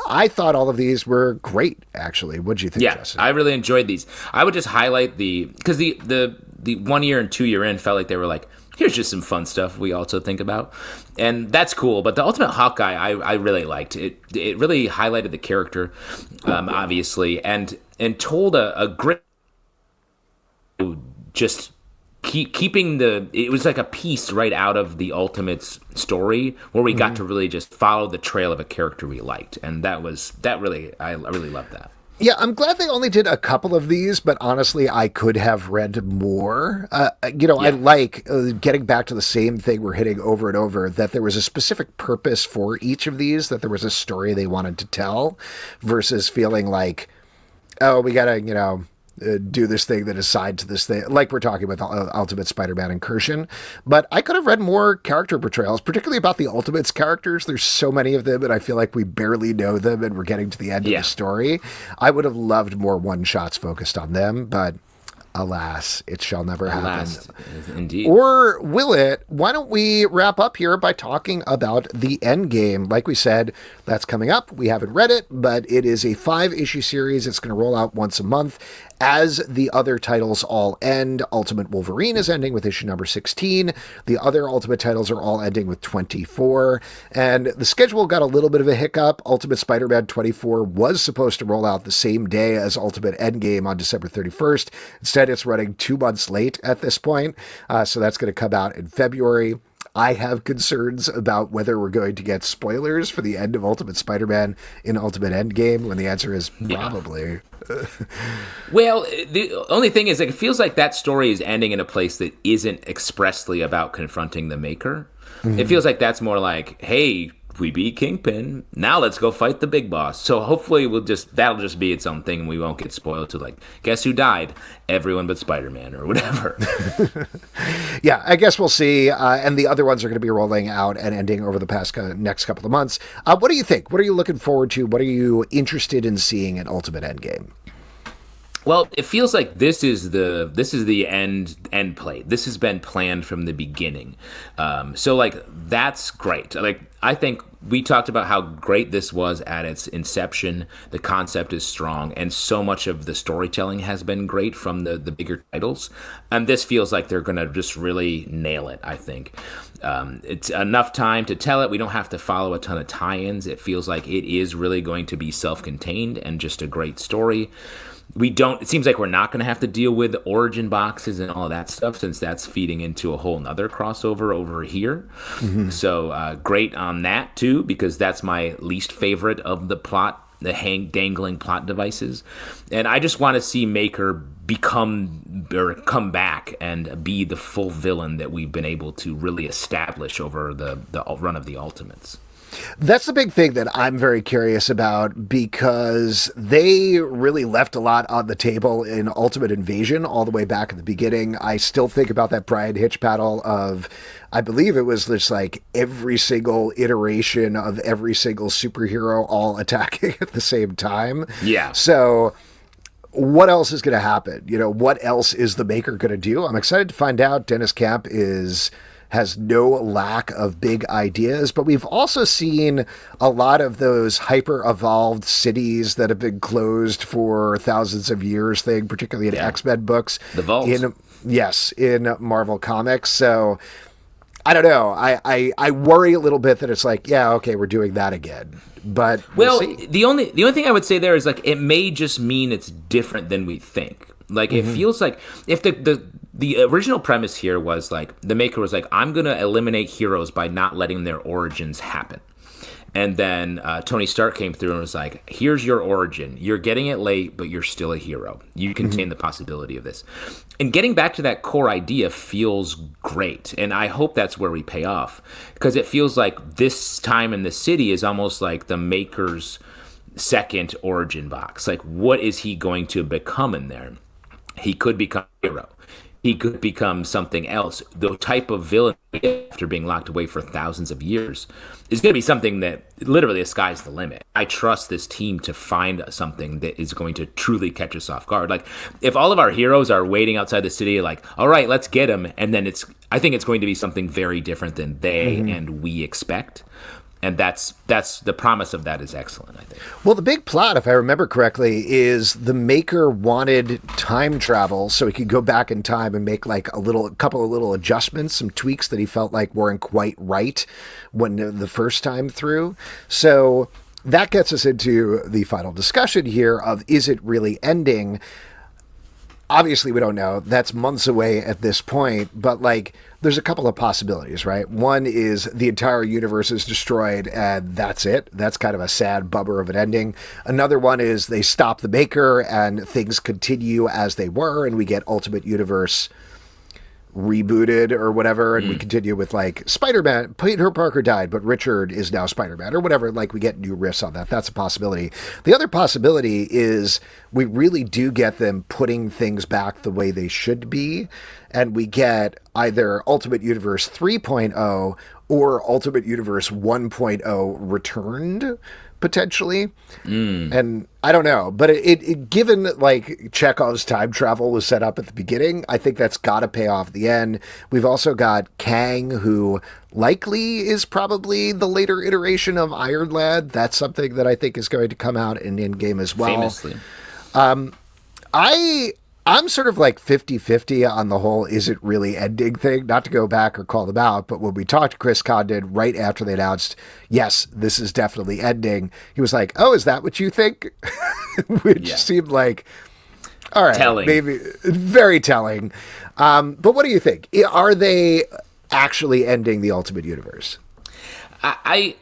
I thought all of these were great, actually. What'd you think, Justin? I really enjoyed these. I would just highlight because the 1 year and 2 year in felt like they were like, here's just some fun stuff we also think about. And that's cool. But the Ultimate Hawkeye, I really liked. It really highlighted the character, obviously, and told a great, just keeping it was like a piece right out of the Ultimate's story where we got to really just follow the trail of a character we liked. And I really loved that. Yeah, I'm glad they only did a couple of these, but honestly, I could have read more. I like getting back to the same thing we're hitting over and over, that there was a specific purpose for each of these, that there was a story they wanted to tell, versus feeling like, oh, we got to, do this thing that is side to this thing, like we're talking about the Ultimate Spider-Man Incursion. But I could have read more character portrayals, particularly about the Ultimates characters. There's so many of them, and I feel like we barely know them, and we're getting to the end of the story. I would have loved more one-shots focused on them, but alas, it shall never happen. Indeed. Or will it? Why don't we wrap up here by talking about the Endgame? Like we said, that's coming up. We haven't read it, but it is a 5-issue series. It's going to roll out once a month as the other titles all end. Ultimate Wolverine is ending with issue number 16. The other Ultimate titles are all ending with 24. And the schedule got a little bit of a hiccup. Ultimate Spider-Man 24 was supposed to roll out the same day as Ultimate Endgame on December 31st. Instead, it's running 2 months late at this point. So that's going to come out in February. I have concerns about whether we're going to get spoilers for the end of Ultimate Spider-Man in Ultimate Endgame, when the answer is probably. Well, the only thing is, it feels like that story is ending in a place that isn't expressly about confronting the Maker. Mm-hmm. It feels like that's more like, hey, we beat Kingpin, now let's go fight the big boss. So hopefully that'll just be its own thing, and we won't get spoiled to like, guess who died? Everyone but Spider-Man or whatever. Yeah, I guess we'll see. And the other ones are going to be rolling out and ending over the next couple of months. What do you think? What are you looking forward to? What are you interested in seeing in Ultimate Endgame? Well, it feels like this is the end play. This has been planned from the beginning. So like that's great. Like I think we talked about how great this was at its inception. The concept is strong, and so much of the storytelling has been great from the bigger titles. And this feels like they're going to just really nail it, I think. It's enough time to tell it. We don't have to follow a ton of tie-ins. It feels like it is really going to be self-contained and just a great story. it seems like we're not going to have to deal with origin boxes and all of that stuff, since that's feeding into a whole nother crossover over here. So great on that too, because that's my least favorite of the plot, the dangling plot devices. And I just want to see Maker come back and be the full villain that we've been able to really establish over the run of the Ultimates. That's the big thing that I'm very curious about, because they really left a lot on the table in Ultimate Invasion all the way back at the beginning. I still think about that Brian Hitch panel of, I believe it was just like every single iteration of every single superhero all attacking at the same time. Yeah. So what else is going to happen? What else is the Maker going to do? I'm excited to find out. Dennis Camp has no lack of big ideas, but we've also seen a lot of those hyper-evolved cities that have been closed for thousands of years thing, particularly in X-Men books. The Vault. In Marvel Comics. So I don't know. I worry a little bit that it's like, yeah, okay, we're doing that again. But we'll see. the only thing I would say there is, like, it may just mean it's different than we think. Like, it feels like if the original premise here was like the Maker was like, I'm going to eliminate heroes by not letting their origins happen. And then Tony Stark came through and was like, here's your origin. You're getting it late, but you're still a hero. You contain the possibility of this. And getting back to that core idea feels great. And I hope that's where we pay off, because it feels like this time in the city is almost like the Maker's second origin box. Like, what is he going to become in there? He could become a hero. He could become something else. The type of villain after being locked away for thousands of years is going to be something that literally the sky's the limit. I trust this team to find something that is going to truly catch us off guard. Like, if all of our heroes are waiting outside the city, like, all right, let's get him. And then I think it's going to be something very different than they and we expect. And that's the promise of that is excellent, I think. Well, the big plot, if I remember correctly, is the Maker wanted time travel so he could go back in time and make like a couple of little adjustments, some tweaks that he felt like weren't quite right when the first time through. So that gets us into the final discussion here of, is it really ending? Obviously, we don't know. That's months away at this point, but like, there's a couple of possibilities, right? One is the entire universe is destroyed and that's it. That's kind of a sad bummer of an ending. Another one is they stop the Maker and things continue as they were, and we get Ultimate Universe rebooted or whatever, and we continue with like Spider-Man. Peter Parker died, but Richard is now Spider-Man or whatever. Like, we get new riffs on that. That's a possibility. The other possibility is we really do get them putting things back the way they should be, and we get either Ultimate Universe 3.0 or Ultimate Universe 1.0 returned, potentially. And I don't know, but it given like Chekhov's time travel was set up at the beginning, I think that's got to pay off at the end. We've also got Kang, who likely is probably the later iteration of Iron Lad. That's something that I think is going to come out in Endgame as well. Famously. I'm sort of like 50-50 on the whole is it really ending thing, not to go back or call them out, but when we talked to Chris Condon right after they announced, yes, this is definitely ending, he was like, oh, is that what you think? Which seemed like, all right, telling. Maybe very telling. But what do you think? Are they actually ending the Ultimate Universe? I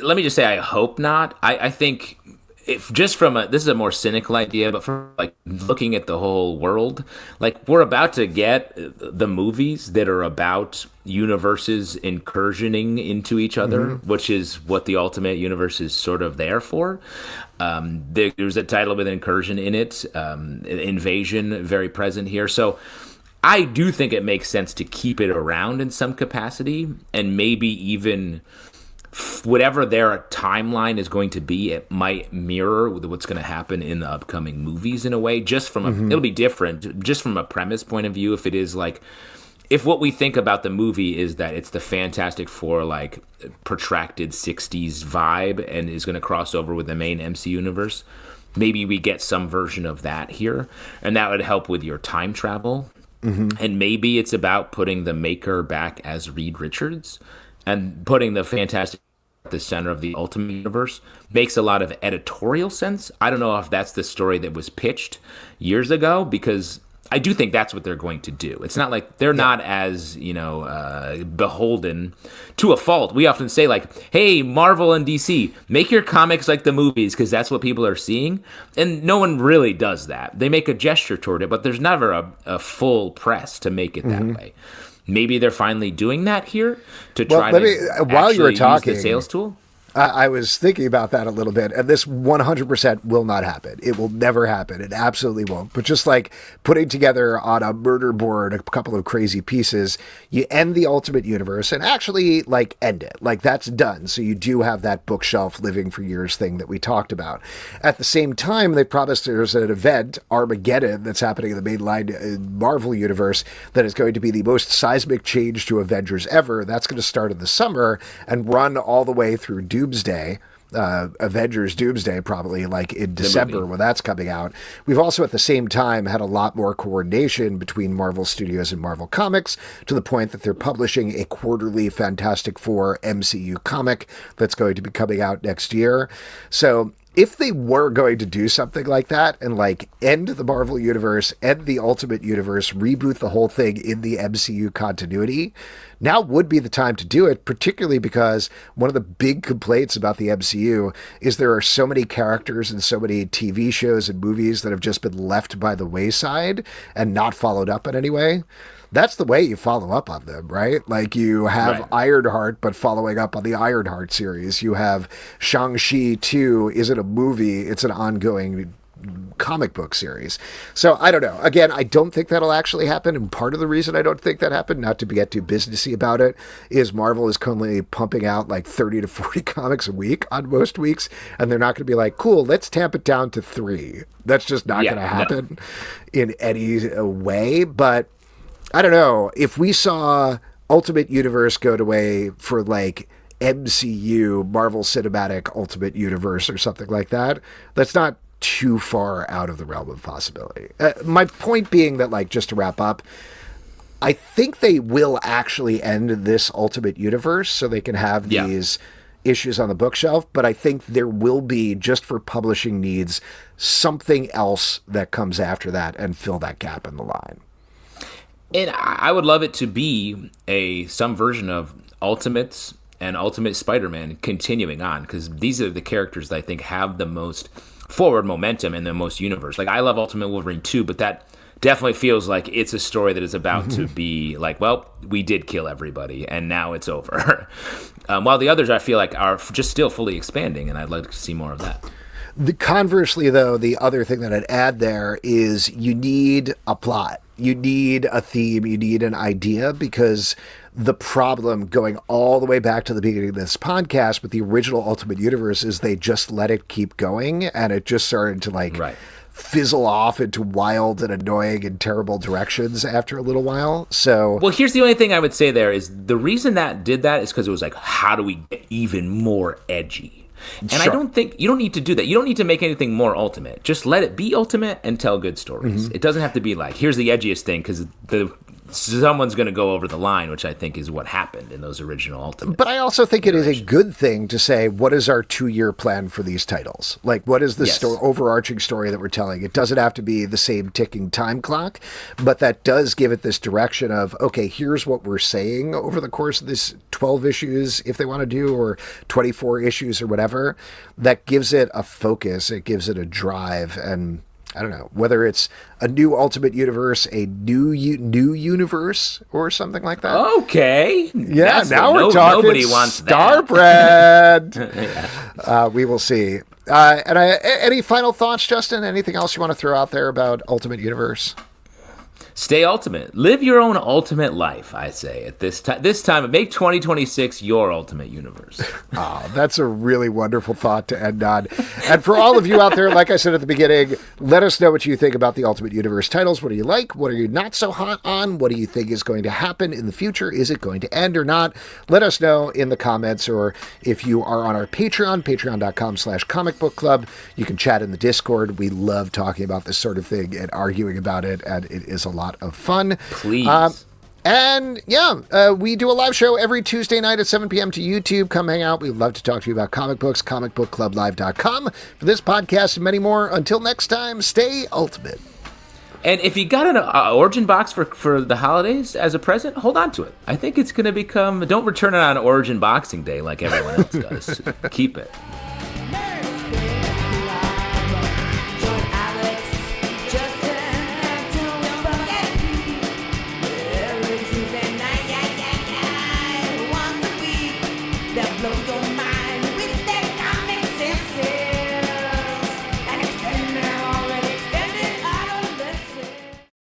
let me just say, I hope not. I think, if just from this is a more cynical idea, but from like looking at the whole world, like, we're about to get the movies that are about universes incursioning into each other, which is what the Ultimate Universe is sort of there for. There's a title with Incursion in it, Invasion very present here. So I do think it makes sense to keep it around in some capacity, and maybe even whatever their timeline is going to be, it might mirror what's going to happen in the upcoming movies in a way. Just from it'll be different, just from a premise point of view. If it is like, if what we think about the movie is that it's the Fantastic Four, like, protracted 60s vibe and is going to cross over with the main MC universe, maybe we get some version of that here, and that would help with your time travel. And maybe it's about putting the Maker back as Reed Richards and putting the Fantastic the center of the Ultimate Universe makes a lot of editorial sense. I don't know if that's the story that was pitched years ago, because I do think that's what they're going to do. It's not like they're not as, beholden to a fault. We often say, like, hey, Marvel and DC, make your comics like the movies, because that's what people are seeing. And no one really does that. They make a gesture toward it, but there's never a full press to make it that way. Maybe they're finally doing that here to try while you were talking, use the sales tool. I was thinking about that a little bit, and this 100% will not happen. It will never happen. It absolutely won't. But just like putting together on a murder board a couple of crazy pieces, you end the Ultimate Universe and actually like end it. Like that's done. So you do have that bookshelf living for years thing that we talked about. At the same time, they promised there's an event, Armageddon, that's happening in the mainline Marvel universe that is going to be the most seismic change to Avengers ever. That's going to start in the summer and run all the way through Doomsday, Avengers Doomsday, probably like in December when that's coming out. We've also at the same time had a lot more coordination between Marvel Studios and Marvel Comics, to the point that they're publishing a quarterly Fantastic Four MCU comic that's going to be coming out next year. So if they were going to do something like that and like end the Marvel universe, end the Ultimate Universe, reboot the whole thing in the MCU continuity, now would be the time to do it, particularly because one of the big complaints about the MCU is there are so many characters and so many TV shows and movies that have just been left by the wayside and not followed up in any way. That's the way you follow up on them, right? Like you have Ironheart, but following up on the Ironheart series. You have Shang-Chi 2 isn't a movie, it's an ongoing comic book series. So I don't know. Again, I don't think that'll actually happen. And part of the reason I don't think that happened, not to get too businessy about it, is Marvel is currently pumping out like 30 to 40 comics a week on most weeks. And they're not going to be like, cool, let's tamp it down to 3. That's just not going to happen in any way. But I don't know, if we saw Ultimate Universe go away for like MCU, Marvel Cinematic Ultimate Universe or something like that, that's not too far out of the realm of possibility. My point being that, like, just to wrap up, I think they will actually end this Ultimate Universe so they can have these issues on the bookshelf, but I think there will be, just for publishing needs, something else that comes after that and fill that gap in the line. And I would love it to be some version of Ultimates and Ultimate Spider-Man continuing on, because these are the characters that I think have the most forward momentum in the most universe. Like, I love Ultimate Wolverine too, but that definitely feels like it's a story that is about to be like, well, we did kill everybody and now it's over. While the others, I feel like, are just still fully expanding, and I'd like to see more of that. Conversely, though, the other thing that I'd add there is you need a plot. You need a theme. You need an idea, because the problem going all the way back to the beginning of this podcast with the original Ultimate Universe is they just let it keep going, and it just started to fizzle off into wild and annoying and terrible directions after a little while. So, well, here's the only thing I would say there is the reason that did that is because it was like, how do we get even more edgy? And I don't think you don't need to do that. You don't need to make anything more ultimate. Just let it be ultimate and tell good stories. It doesn't have to be like, here's the edgiest thing, because someone's going to go over the line, which I think is what happened in those original Ultimates. But I also think it is a good thing to say, what is our 2-year plan for these titles? Like, what is the overarching story that we're telling? It doesn't have to be the same ticking time clock, but that does give it this direction of, okay, here's what we're saying over the course of this 12 issues, if they want to do, or 24 issues or whatever. That gives it a focus. It gives it a drive. And I don't know, whether it's a new Ultimate Universe, a new universe, or something like that. Okay. Yeah, now we're talking. Nobody wants Starbread. We will see. And any final thoughts, Justin? Anything else you want to throw out there about Ultimate Universe? Stay ultimate. Live your own ultimate life, I say, at this time. Make 2026 your ultimate universe. Oh, that's a really wonderful thought to end on. And for all of you out there, like I said at the beginning, let us know what you think about the Ultimate Universe titles. What do you like? What are you not so hot on? What do you think is going to happen in the future? Is it going to end or not? Let us know in the comments, or if you are on our Patreon, patreon.com/comicbookclub. You can chat in the Discord. We love talking about this sort of thing and arguing about it, and it is a lot of fun. Please. And we do a live show every Tuesday night at 7 p.m. to YouTube. Come hang out. We'd love to talk to you about comic books, comicbookclublive.com. For this podcast and many more, until next time, stay ultimate. And if you got an Origin box for the holidays as a present, hold on to it. I think it's going to become... Don't return it on Origin Boxing Day like everyone else does. Keep it.